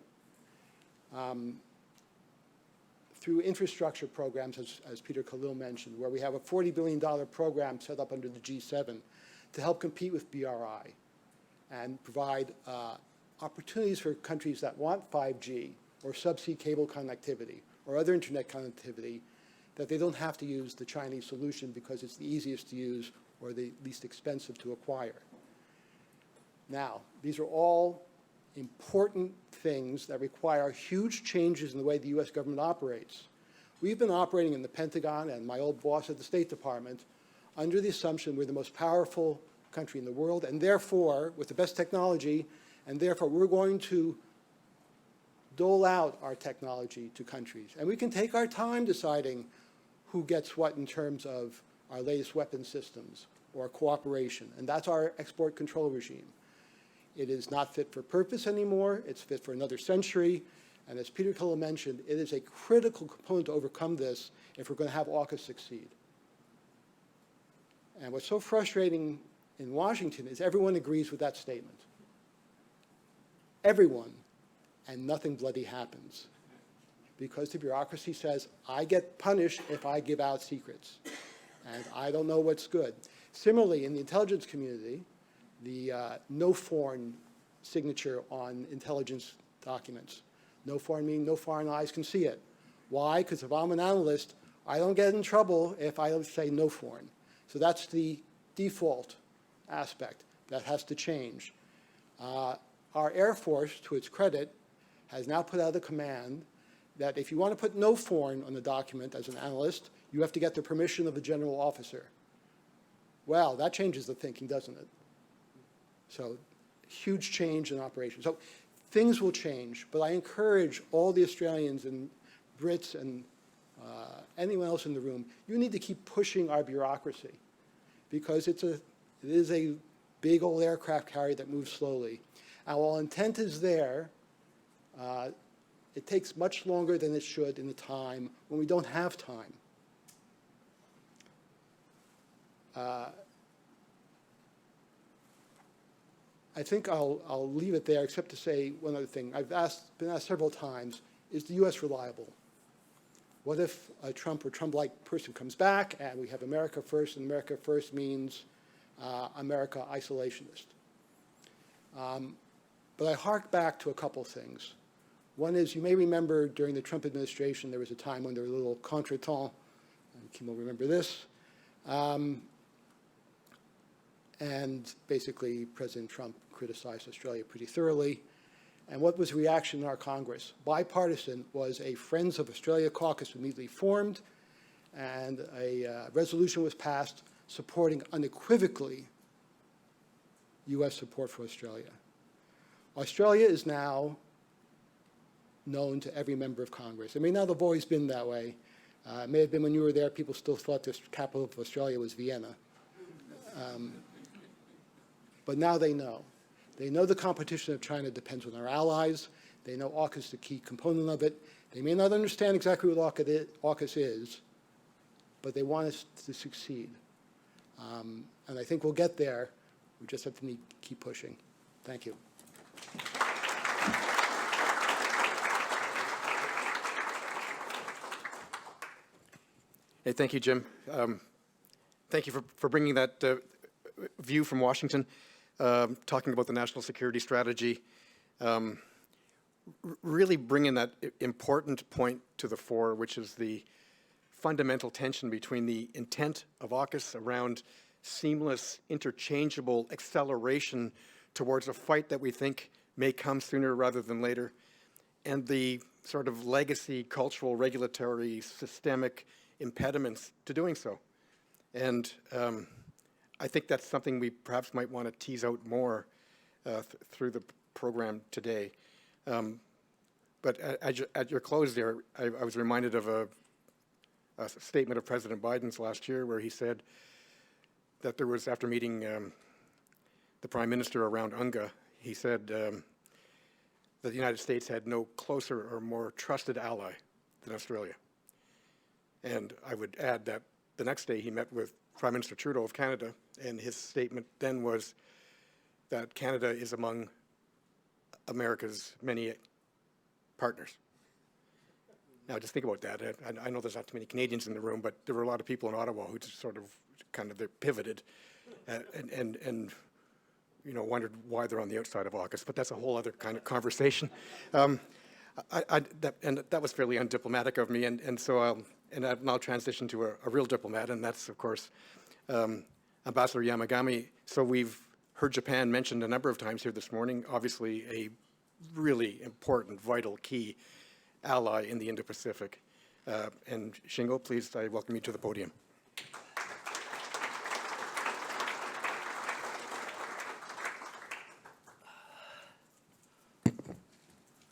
Through infrastructure programs, as Peter Khalil mentioned, where we have a $40 billion program set up under the G7 to help compete with BRI and provide opportunities for countries that want 5G or subsea cable connectivity or other internet connectivity, that they don't have to use the Chinese solution because it's the easiest to use or the least expensive to acquire. Now, these are all important things that require huge changes in the way the U.S. government operates. We've been operating in the Pentagon and my old boss at the State Department under the assumption we're the most powerful country in the world, and therefore, with the best technology, and therefore we're going to dole out our technology to countries. And we can take our time deciding who gets what in terms of our latest weapon systems or cooperation, and that's our export control regime. It is not fit for purpose anymore. It's fit for another century. And as Peter Khalil mentioned, it is a critical component to overcome this if we're going to have AUKUS succeed. And what's so frustrating in Washington is everyone agrees with that statement. Everyone, and nothing bloody happens. Because the bureaucracy says, I get punished if I give out secrets. And I don't know what's good. Similarly, in the intelligence community, the no foreign signature on intelligence documents. No foreign meaning no foreign eyes can see it. Why? Because if I'm an analyst, I don't get in trouble if I say no foreign. So that's the default aspect that has to change. Our Air Force, to its credit, has now put out a command that if you want to put no foreign on the document as an analyst, you have to get the permission of the general officer. Well, that changes the thinking, doesn't it? So huge change in operation. So things will change, but I encourage all the Australians and Brits and anyone else in the room, you need to keep pushing our bureaucracy because it is a big old aircraft carrier that moves slowly. And while intent is there, It takes much longer than it should in a time when we don't have time. I think I'll leave it there, except to say one other thing. I've been asked several times, is the U.S. reliable? What if a Trump or Trump-like person comes back and we have America first, and America first means America isolationist? But I hark back to a couple things. One is, you may remember during the Trump administration, there was a time when there was a little contretemps, and Kim will remember this. And basically, President Trump criticized Australia pretty thoroughly. And what was the reaction in our Congress? Bipartisan was a Friends of Australia caucus immediately formed, and a resolution was passed supporting unequivocally U.S. support for Australia. Australia is now known to every member of Congress. It may not have always been that way. It may have been when you were there, people still thought the capital of Australia was Vienna. But now they know. They know the competition of China depends on our allies. They know AUKUS is the key component of it. They may not understand exactly what AUKUS is, but they want us to succeed. And I think we'll get there. We just have to keep pushing. Thank you. Hey, thank you, Jim. Thank you for bringing that view from Washington, talking about the national security strategy, really bringing that important point to the fore, which is the fundamental tension between the intent of AUKUS around seamless, interchangeable acceleration towards a fight that we think may come sooner rather than later, and the sort of legacy, cultural, regulatory, systemic impediments to doing so. And I think that's something we perhaps might want to tease out more through the program today. But at your close there, I was reminded of a statement of President Biden's last year where he said that there was, after meeting the Prime Minister around UNGA, he said that the United States had no closer or more trusted ally than Australia. And I would add that the next day he met with Prime Minister Trudeau of Canada, and his statement then was that Canada is among America's many partners. Now, just think about that. I know there's not too many Canadians in the room, but there were a lot of people in Ottawa who just sort of kind of pivoted and you know, wondered why they're on the outside of AUKUS. But that's a whole other kind of conversation. And that was fairly undiplomatic of me, and so I've now transitioned to a real diplomat, and that's, of course, Ambassador Yamagami. So we've heard Japan mentioned a number of times here this morning, obviously a really important, vital, key ally in the Indo-Pacific. And Shingo, please, I welcome you to the podium.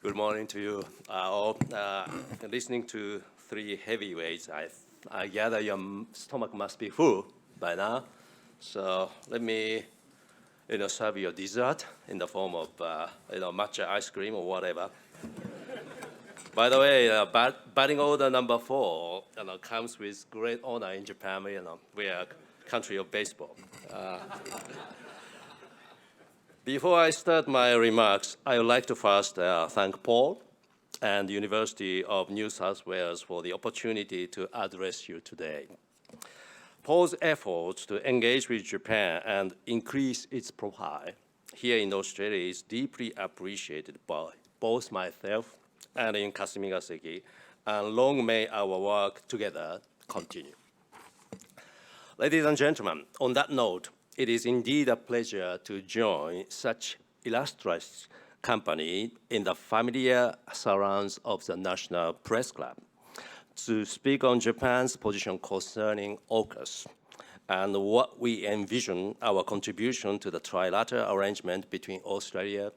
Good morning to you all. Listening to three heavyweights, I gather your stomach must be full by now. So let me, serve your dessert in the form of, matcha ice cream or whatever. By the way, batting order number 4, comes with great honor in Japan. We are a country of baseball. Before I start my remarks, I would like to first thank Paul and the University of New South Wales for the opportunity to address you today. Paul's efforts to engage with Japan and increase its profile here in Australia is deeply appreciated by both myself and in Kasumigaseki, and long may our work together continue. Ladies and gentlemen, on that note, it is indeed a pleasure to join such illustrious company in the familiar surrounds of the National Press Club to speak on Japan's position concerning AUKUS and what we envision our contribution to the trilateral arrangement between Australia,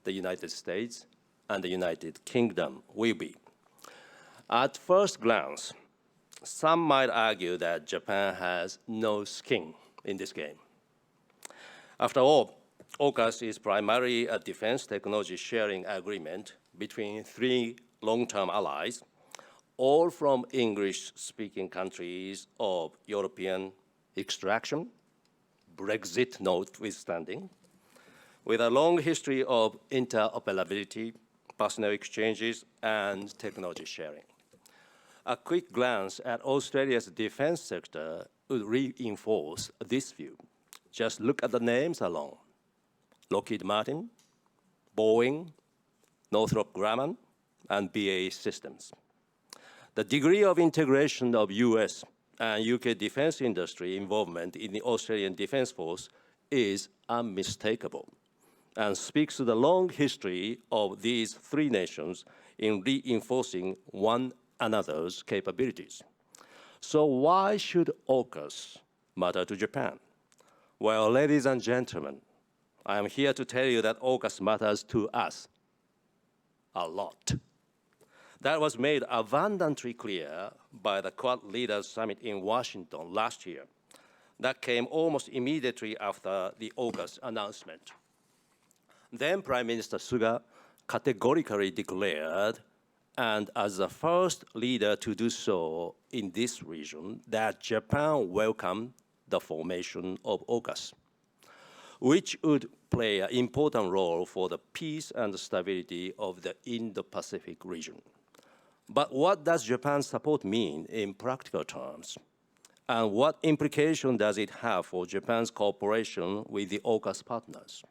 the United States, and the United Kingdom will be. At first glance, some might argue that Japan has no skin in this game. After all, AUKUS is primarily a defense technology sharing agreement between 3 long-term allies, all from English-speaking countries of European extraction, Brexit notwithstanding, with a long history of interoperability, personnel exchanges, and technology sharing. A quick glance at Australia's defense sector would reinforce this view. Just look at the names alone. Lockheed Martin, Boeing, Northrop Grumman, and BAE Systems. The degree of integration of US and UK defense industry involvement in the Australian Defense Force is unmistakable and speaks to the long history of these three nations in reinforcing one another's capabilities. So why should AUKUS matter to Japan? Well, ladies and gentlemen, I am here to tell you that AUKUS matters to us a lot. That was made abundantly clear by the Quad Leaders Summit in Washington last year. That came almost immediately after the AUKUS announcement. Then Prime Minister Suga categorically declared, and as the first leader to do so in this region, that Japan welcomed the formation of AUKUS, which would play an important role for the peace and stability of the Indo-Pacific region. But what does Japan's support mean in practical terms? And what implication does it have for Japan's cooperation with the AUKUS partners?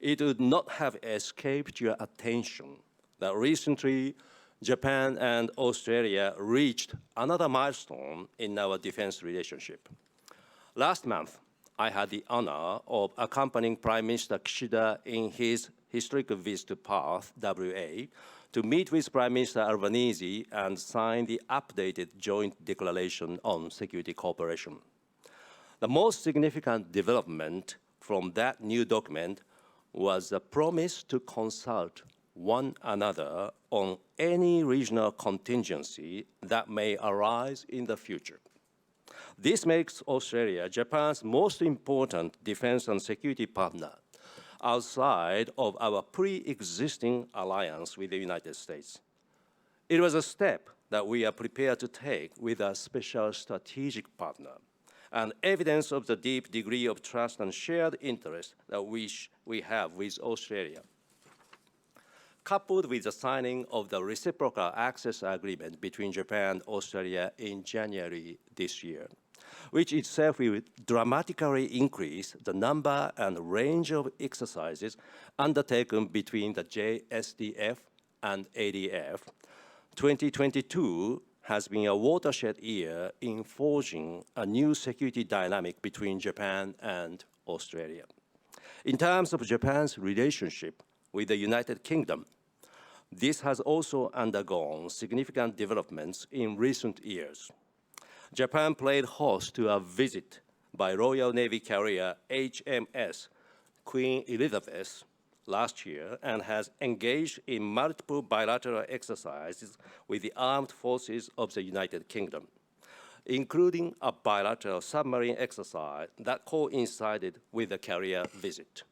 It would not have escaped your attention that recently Japan and Australia reached another milestone in our defense relationship. Last month, I had the honor of accompanying Prime Minister Kishida in his historic visit to Perth, WA, to meet with Prime Minister Albanese and sign the updated Joint Declaration on Security Cooperation. The most significant development from that new document was the promise to consult one another on any regional contingency that may arise in the future. This makes Australia Japan's most important defense and security partner outside of our pre-existing alliance with the United States. It was a step that we are prepared to take with a special strategic partner, and evidence of the deep degree of trust and shared interest that we have with Australia. Coupled with the signing of the Reciprocal Access Agreement between Japan and Australia in January this year, which itself will dramatically increase the number and range of exercises undertaken between the JSDF and ADF, 2022 has been a watershed year in forging a new security dynamic between Japan and Australia. In terms of Japan's relationship with the United Kingdom, this has also undergone significant developments in recent years. Japan played host to a visit by Royal Navy carrier HMS Queen Elizabeth last year and has engaged in multiple bilateral exercises with the armed forces of the United Kingdom, including a bilateral submarine exercise that coincided with the carrier visit.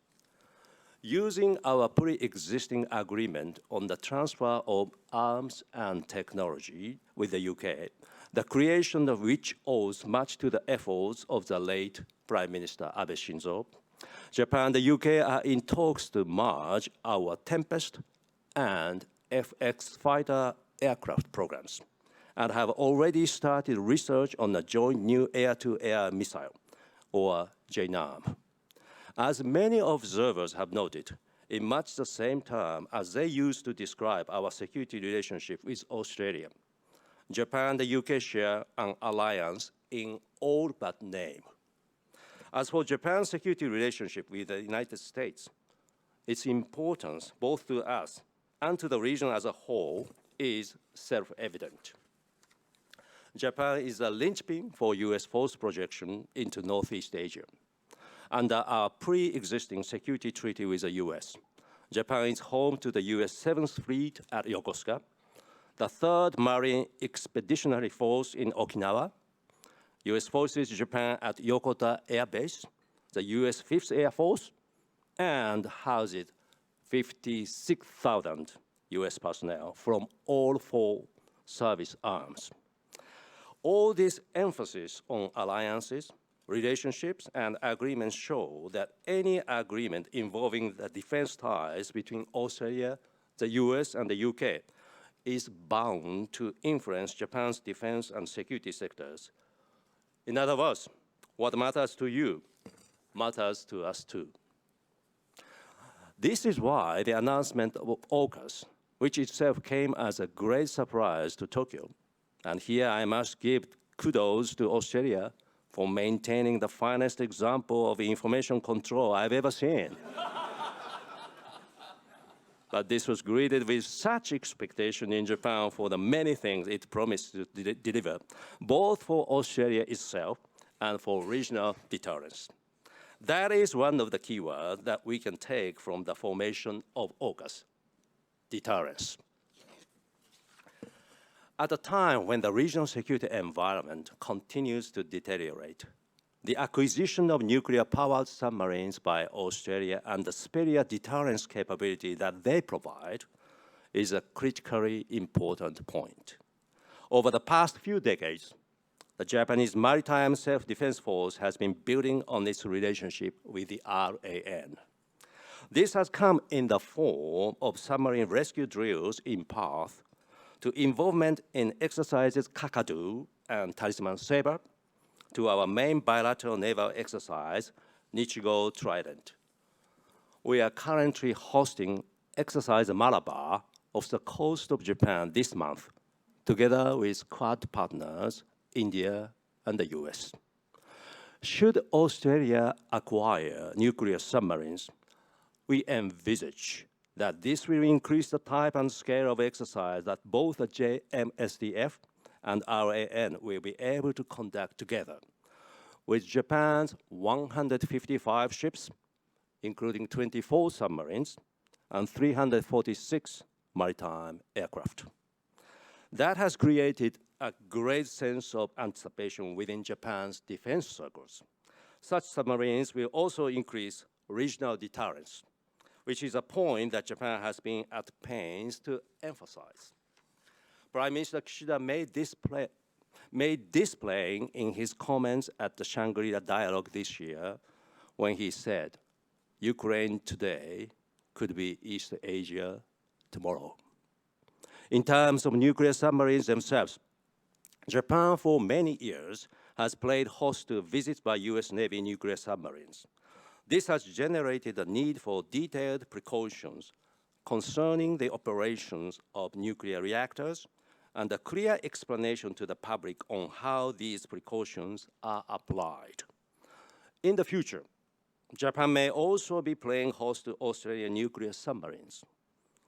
Using our pre-existing agreement on the transfer of arms and technology with the UK, the creation of which owes much to the efforts of the late Prime Minister Abe Shinzo, Japan and the UK are in talks to merge our Tempest and FX fighter aircraft programs and have already started research on a joint new air-to-air missile, or JNAM. As many observers have noted, in much the same term as they used to describe our security relationship with Australia, Japan and the UK share an alliance in all but name. As for Japan's security relationship with the United States, its importance both to us and to the region as a whole is self-evident. Japan is a linchpin for US force projection into Northeast Asia. Under our pre-existing security treaty with the US, Japan is home to the US 7th Fleet at Yokosuka, the 3rd Marine Expeditionary Force in Okinawa, US Forces Japan at Yokota Air Base, the US 5th Air Force, and houses 56,000 US personnel from all 4 service arms. All this emphasis on alliances, relationships, and agreements show that any agreement involving the defense ties between Australia, the US, and the UK is bound to influence Japan's defense and security sectors. In other words, what matters to you matters to us too. This is why the announcement of AUKUS, which itself came as a great surprise to Tokyo, and here I must give kudos to Australia for maintaining the finest example of information control I've ever seen. But this was greeted with such expectation in Japan for the many things it promised to deliver, both for Australia itself and for regional deterrence. That is one of the keywords that we can take from the formation of AUKUS, deterrence. At a time when the regional security environment continues to deteriorate, the acquisition of nuclear-powered submarines by Australia and the superior deterrence capability that they provide is a critically important point. Over the past few decades, the Japanese Maritime Self-Defense Force has been building on its relationship with the RAN. This has come in the form of submarine rescue drills in Perth, to involvement in exercises Kakadu and Talisman Sabre, to our main bilateral naval exercise, Nichigo Trident. We are currently hosting exercise Malabar off the coast of Japan this month, together with Quad partners, India and the US. Should Australia acquire nuclear submarines, we envisage that this will increase the type and scale of exercise that both the JMSDF and RAN will be able to conduct together, with Japan's 155 ships, including 24 submarines, and 346 maritime aircraft. That has created a great sense of anticipation within Japan's defense circles. Such submarines will also increase regional deterrence, which is a point that Japan has been at pains to emphasize. Prime Minister Kishida made this plain in his comments at the Shangri-La Dialogue this year when he said, Ukraine today could be East Asia tomorrow. In terms of nuclear submarines themselves, Japan for many years has played host to visits by US Navy nuclear submarines. This has generated a need for detailed precautions concerning the operations of nuclear reactors and a clear explanation to the public on how these precautions are applied. In the future, Japan may also be playing host to Australian nuclear submarines,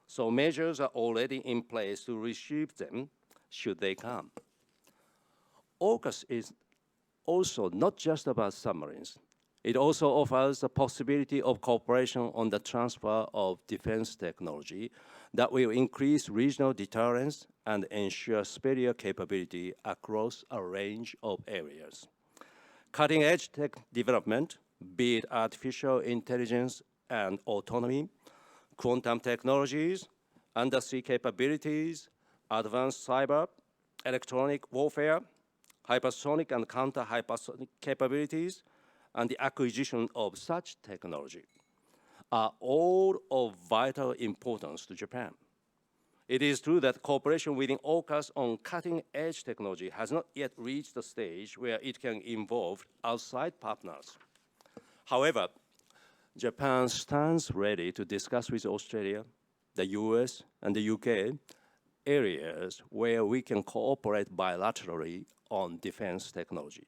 so measures are already in place to receive them should they come. AUKUS is also not just about submarines. It also offers the possibility of cooperation on the transfer of defense technology that will increase regional deterrence and ensure superior capability across a range of areas. Cutting-edge tech development, be it artificial intelligence and autonomy, quantum technologies, undersea capabilities, advanced cyber, electronic warfare, hypersonic and counter-hypersonic capabilities, and the acquisition of such technology are all of vital importance to Japan. It is true that cooperation within AUKUS on cutting-edge technology has not yet reached the stage where it can involve outside partners. However, Japan stands ready to discuss with Australia, the US, and the UK areas where we can cooperate bilaterally on defense technology.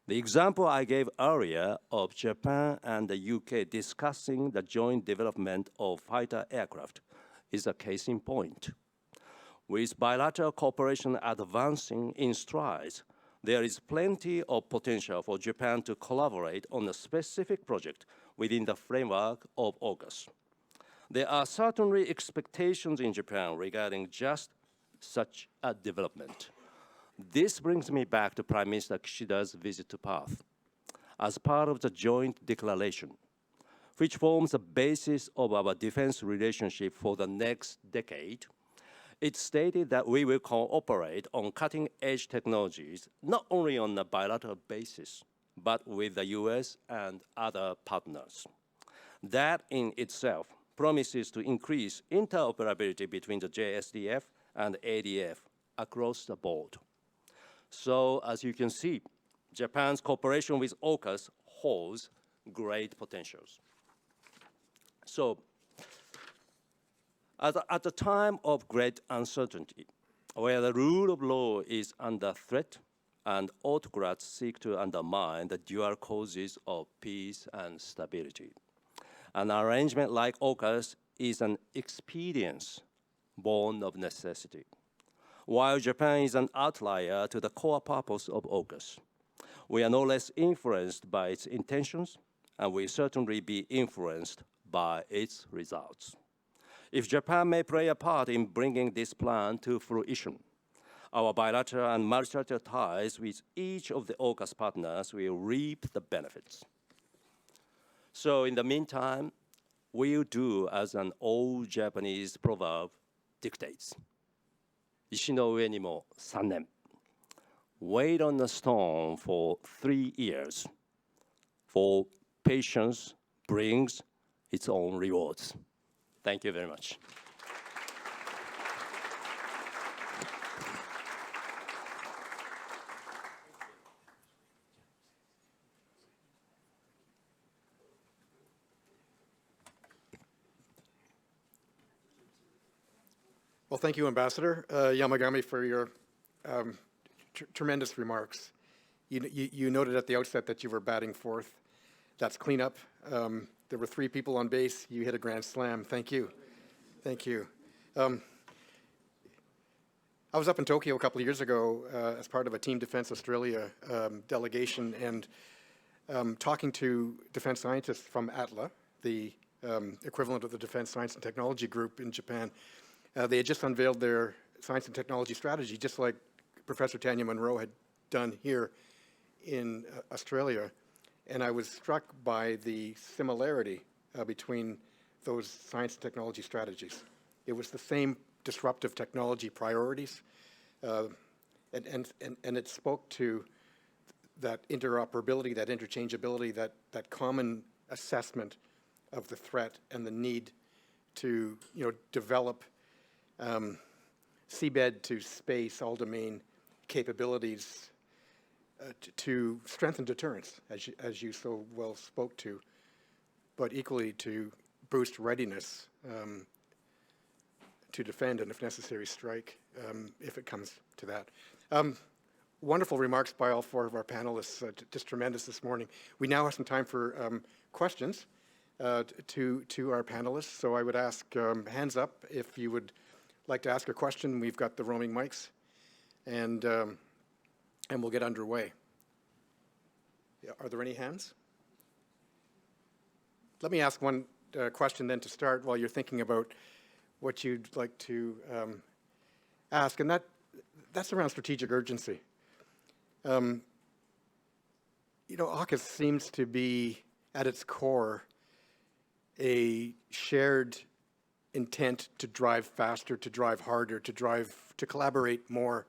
The example I gave earlier of Japan and the UK discussing the joint development of fighter aircraft is a case in point. With bilateral cooperation advancing in strides, there is plenty of potential for Japan to collaborate on a specific project within the framework of AUKUS. There are certainly expectations in Japan regarding just such a development. This brings me back to Prime Minister Kishida's visit to Perth. As part of the joint declaration, which forms the basis of our defense relationship for the next decade, it stated that we will cooperate on cutting-edge technologies, not only on a bilateral basis, but with the US and other partners. That in itself promises to increase interoperability between the JSDF and ADF across the board. So as you can see, Japan's cooperation with AUKUS holds great potentials. So at a time of great uncertainty, where the rule of law is under threat and autocrats seek to undermine the dual causes of peace and stability, an arrangement like AUKUS is an experience born of necessity. While Japan is an outlier to the core purpose of AUKUS, we are no less influenced by its intentions, and will certainly be influenced by its results. If Japan may play a part in bringing this plan to fruition, our bilateral and multilateral ties with each of the AUKUS partners will reap the benefits. So in the meantime, we'll do as an old Japanese proverb dictates. 石の上にも3年. Wait on the stone for 3 years, for patience brings its own rewards. Thank you very much. Well, thank you, Ambassador Yamagami, for your tremendous remarks. You noted at the outset that you were batting fourth. That's cleanup. There were 3 people on base. You hit a grand slam. Thank you. Thank you. I was up in Tokyo a couple of years ago as part of a Team Defense Australia delegation, and talking to defense scientists from ATLA, the equivalent of the Defense Science and Technology Group in Japan. They had just unveiled their science and technology strategy, just like Professor Tanya Monroe had done here in Australia. And I was struck by the similarity between those science and technology strategies. It was the same disruptive technology priorities, and it spoke to that interoperability, that interchangeability, that common assessment of the threat and the need to develop seabed to space, all-domain capabilities to strengthen deterrence, as you so well spoke to, but equally to boost readiness to defend and, if necessary, strike if it comes to that. Wonderful remarks by all 4 of our panelists, just tremendous this morning. We now have some time for questions to our panelists, so I would ask hands up if you would like to ask a question. We've got the roaming mics, and we'll get underway. Yeah, are there any hands? Let me ask one question then to start while you're thinking about what you'd like to ask, and that's around strategic urgency. AUKUS seems to be, at its core, a shared intent to drive faster, to drive harder, to collaborate more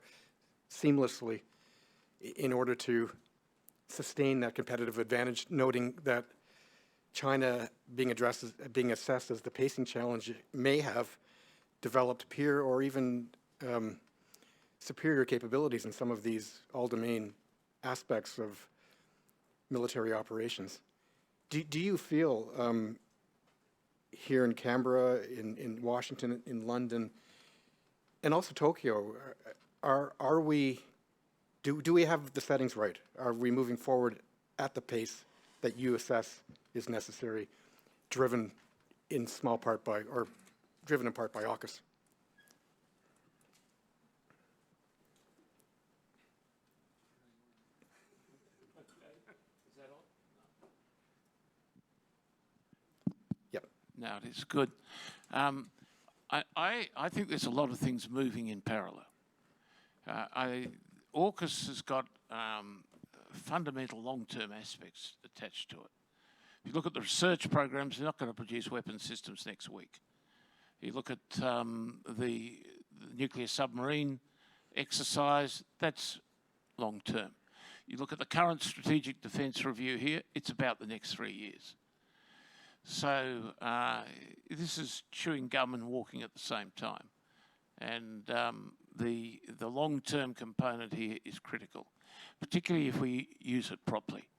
seamlessly in order to sustain that competitive advantage, noting that China being assessed as the pacing challenge may have developed peer or even superior capabilities in some of these all-domain aspects of military operations. Do you feel here in Canberra, in Washington, in London, and also Tokyo, do we have the settings right? Are we moving forward at the pace that you assess is necessary, driven in part by AUKUS? Yep. No, it is good. I think there's a lot of things moving in parallel. AUKUS has got fundamental long-term aspects attached to it. If you look at the research programs, they're not going to produce weapon systems next week. You look at the nuclear submarine exercise, that's long term. You look at the current strategic defence review here, it's about the next 3 years. So this is chewing gum and walking at the same time. And the long-term component here is critical, particularly if we use it properly.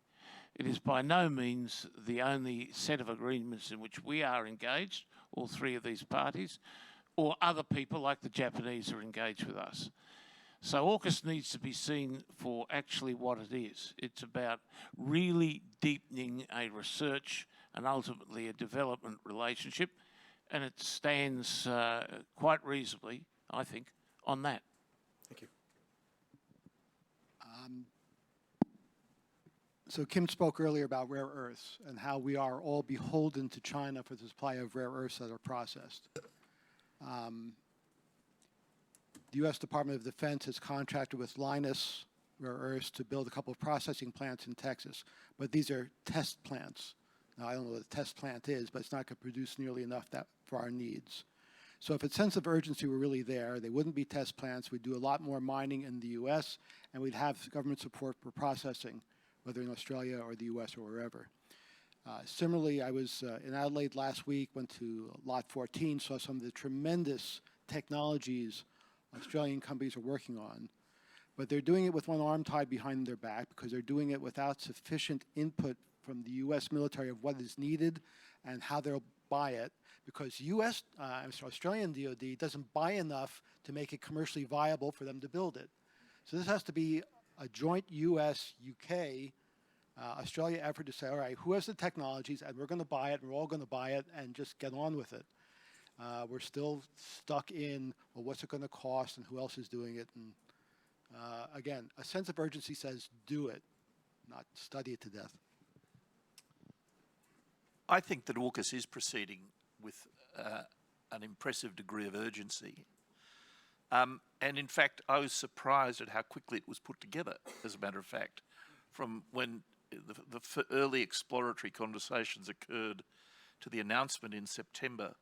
It is by no means the only set of agreements in which we are engaged, all three of these parties, or other people like the Japanese are engaged with us. So AUKUS needs to be seen for actually what it is. It's about really deepening a research and ultimately a development relationship, and it stands quite reasonably, I think, on that. Thank you. So Kim spoke earlier about rare earths and how we are all beholden to China for the supply of rare earths that are processed. The U.S. Department of Defense has contracted with Linus Rare Earths to build a couple of processing plants in Texas, but these are test plants. Now, I don't know what a test plant is, but it's not going to produce nearly enough for our needs. So if a sense of urgency were really there, they wouldn't be test plants. We'd do a lot more mining in the U.S., and we'd have government support for processing, whether in Australia or the U.S. or wherever. Similarly, I was in Adelaide last week, went to Lot 14, saw some of the tremendous technologies Australian companies are working on, but they're doing it with one arm tied behind their back because they're doing it without sufficient input from the U.S. military of what is needed and how they'll buy it, because Australian DoD doesn't buy enough to make it commercially viable for them to build it. So this has to be a joint U.S., UK, Australia effort to say, all right, who has the technologies, and we're going to buy it, and we're all going to buy it, and just get on with it. We're still stuck in, well, what's it going to cost, and who else is doing it? And again, a sense of urgency says do it, not study it to death. I think that AUKUS is proceeding with an impressive degree of urgency. And in fact, I was surprised at how quickly it was put together, as a matter of fact, from when the early exploratory conversations occurred to the announcement in September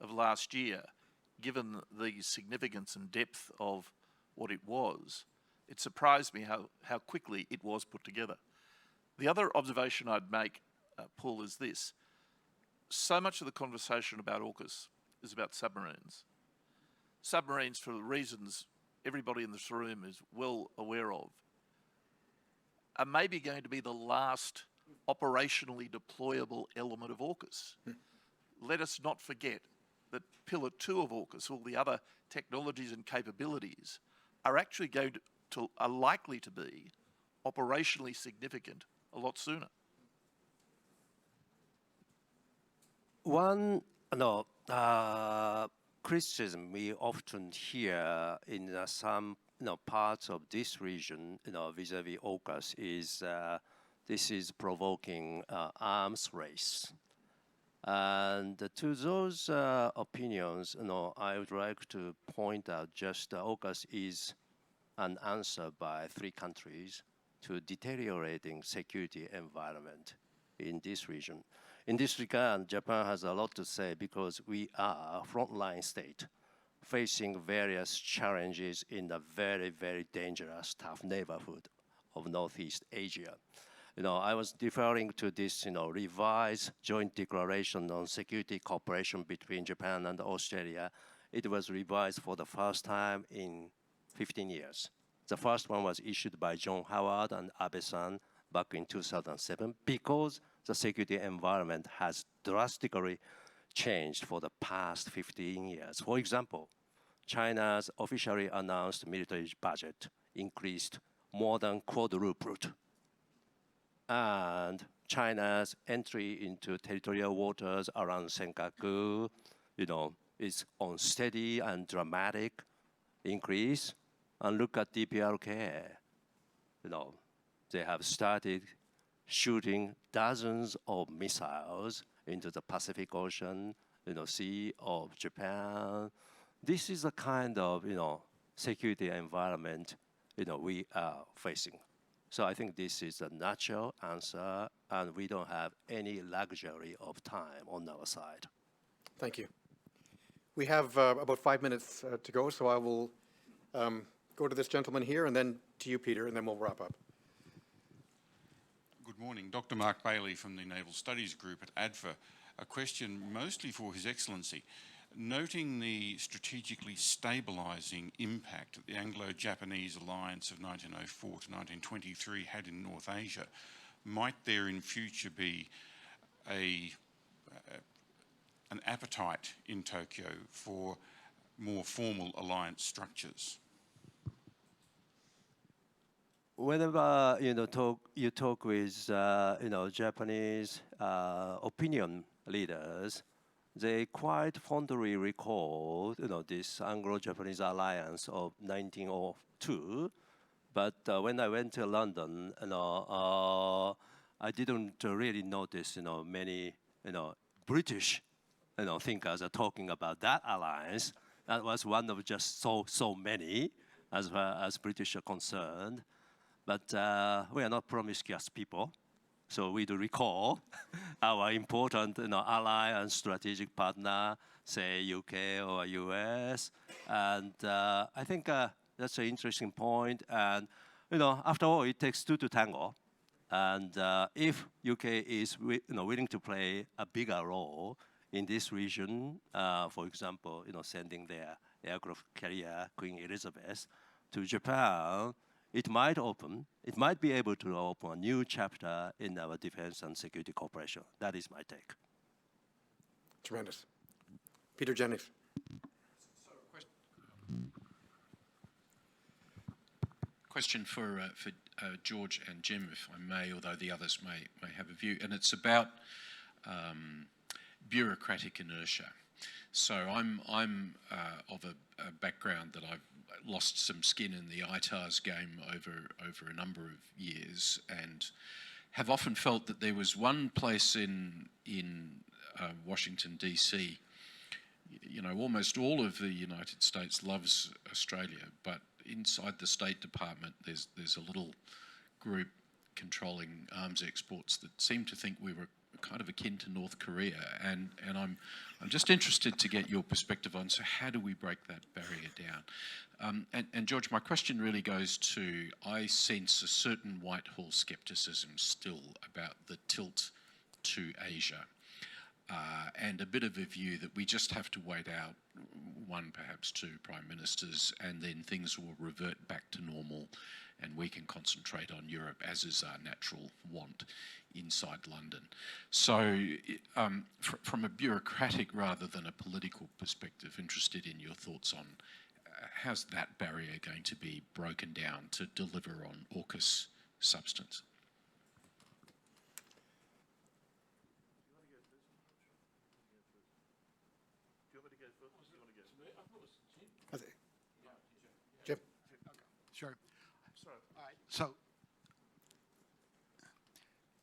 of last year. Given the significance and depth of what it was, it surprised me how quickly it was put together. The other observation I'd make, Paul, is this. So much of the conversation about AUKUS is about submarines. Submarines, for the reasons everybody in this room is well aware of, are maybe going to be the last operationally deployable element of AUKUS. Let us not forget that Pillar 2 of AUKUS, all the other technologies and capabilities, are actually are likely to be operationally significant a lot sooner. One criticism we often hear in some parts of this region, vis-a-vis AUKUS, is this is provoking arms race. And to those opinions, I would like to point out just AUKUS is an answer by 3 countries to deteriorating security environment in this region. In this regard, Japan has a lot to say because we are a frontline state facing various challenges in the very, very dangerous, tough neighborhood of Northeast Asia. I was referring to this, revised joint declaration on security cooperation between Japan and Australia. It was revised for the first time in 15 years. The first one was issued by John Howard and Abe-san back in 2007 because the security environment has drastically changed for the past 15 years. For example, China's officially announced military budget increased more than quadrupled. And China's entry into territorial waters around Senkaku, is on steady and dramatic increase. And look at DPRK. They have started shooting dozens of missiles into the Pacific Ocean, Sea of Japan. This is the kind of, security environment, we are facing. So I think this is a natural answer, and we don't have any luxury of time on our side. Thank you. We have about 5 minutes to go, so I will go to this gentleman here and then to you, Peter, and then we'll wrap up. Good morning. Dr. Mark Bailey from the Naval Studies Group at ADFA. A question mostly for His Excellency. Noting the strategically stabilising impact that the Anglo-Japanese alliance of 1904 to 1923 had in North Asia, might there in future be an appetite in Tokyo for more formal alliance structures? Whenever you talk with Japanese opinion leaders, they quite fondly recall this Anglo-Japanese alliance of 1902. But when I went to London, I didn't really notice many British thinkers are talking about that alliance. That was one of just so many as far as British are concerned. But we are not promiscuous people, so we do recall our important ally and strategic partner, say UK or US, and I think that's an interesting point. And after all, it takes two to tango, and if UK is willing to play a bigger role in this region, for example, sending their aircraft carrier Queen Elizabeth to Japan, it might be able to open a new chapter in our defense and security cooperation. That is my take. Tremendous. Peter Jennings. Question for George and Jim, if I may, although the others may have a view, and it's about bureaucratic inertia. So I'm of a background that I've lost some skin in the ITARS game over a number of years, and have often felt that there was one place in Washington DC. Almost all of the United States loves Australia, but inside the State Department, there's a little group controlling arms exports that seem to think we were kind of akin to North Korea, and I'm just interested to get your perspective on, so how do we break that barrier down? And George, my question really goes to, I sense a certain Whitehall skepticism still about the tilt to Asia, and a bit of a view that we just have to wait out one, perhaps two prime ministers, and then things will revert back to normal and we can concentrate on Europe, as is our natural want inside London. So from a bureaucratic rather than a political perspective, interested in your thoughts on how's that barrier going to be broken down to deliver on AUKUS substance? Jim? Sure. All right. So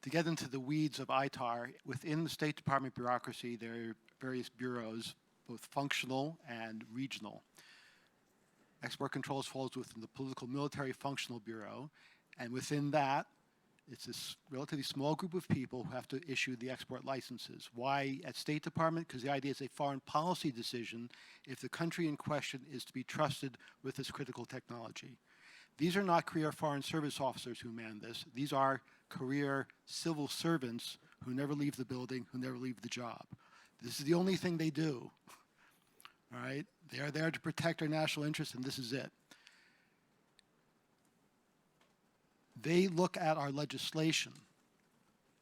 to get into the weeds of ITAR, within the State Department bureaucracy, there are various bureaus, both functional and regional. Export controls falls within the Political Military Functional Bureau, and within that, it's this relatively small group of people who have to issue the export licenses. Why at State Department? Because the idea is a foreign policy decision if the country in question is to be trusted with this critical technology. These are not career foreign service officers who man this. These are career civil servants who never leave the building, who never leave the job. This is the only thing they do. All right? They are there to protect our national interests, and this is it. They look at our legislation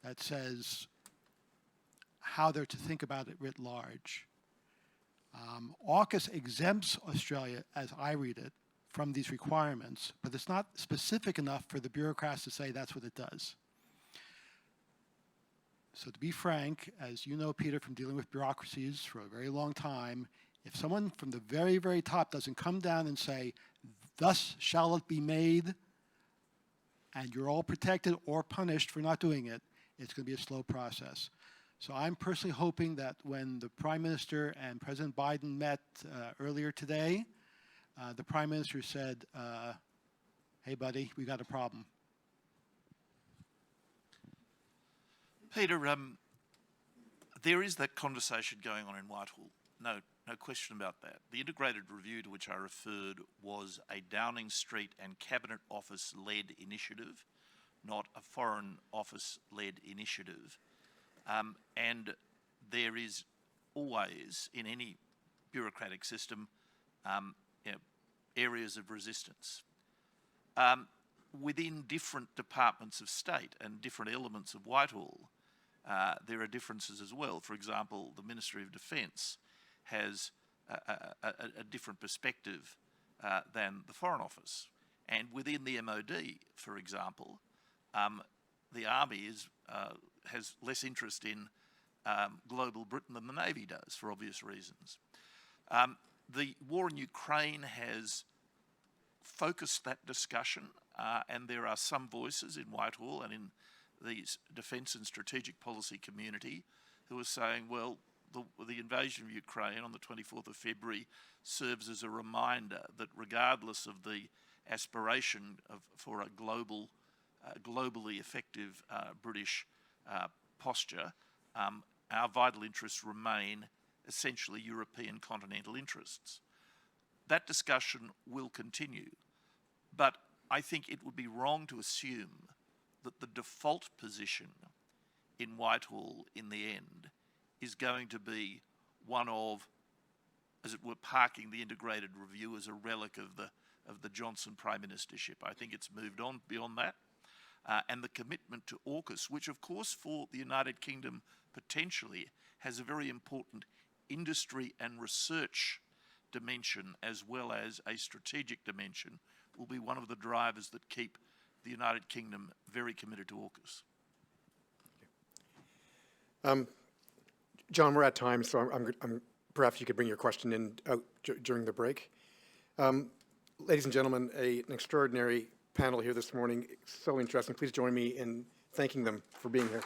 that says how they're to think about it writ large. AUKUS exempts Australia, as I read it, from these requirements, but it's not specific enough for the bureaucrats to say that's what it does. So to be frank, as you know, Peter, from dealing with bureaucracies for a very long time, if someone from the very, very top doesn't come down and say, thus shall it be made, and you're all protected or punished for not doing it, it's going to be a slow process. So I'm personally hoping that when the Prime Minister and President Biden met earlier today, the Prime Minister said, hey buddy, we got a problem. Peter, there is that conversation going on in Whitehall. No question about that. The integrated review to which I referred was a Downing Street and Cabinet Office-led initiative, not a Foreign Office-led initiative. And there is always, in any bureaucratic system, areas of resistance. Within different departments of state and different elements of Whitehall, there are differences as well. For example, the Ministry of Defence has a different perspective than the Foreign Office. And within the MOD, for example, the Army has less interest in global Britain than the Navy does, for obvious reasons. The war in Ukraine has focused that discussion, and there are some voices in Whitehall and in the defence and strategic policy community who are saying, well, the invasion of Ukraine on the 24th of February serves as a reminder that regardless of the aspiration for a globally effective British posture, our vital interests remain essentially European continental interests. That discussion will continue, but I think it would be wrong to assume that the default position in Whitehall in the end is going to be one of, as it were, parking the integrated review as a relic of the Johnson Prime Ministership. I think it's moved on beyond that. And the commitment to AUKUS, which of course for the United Kingdom potentially has a very important industry and research dimension as well as a strategic dimension, will be one of the drivers that keep the United Kingdom very committed to AUKUS. John, we're at time, so perhaps you could bring your question in during the break. Ladies and gentlemen, an extraordinary panel here this morning. So interesting. Please join me in thanking them for being here.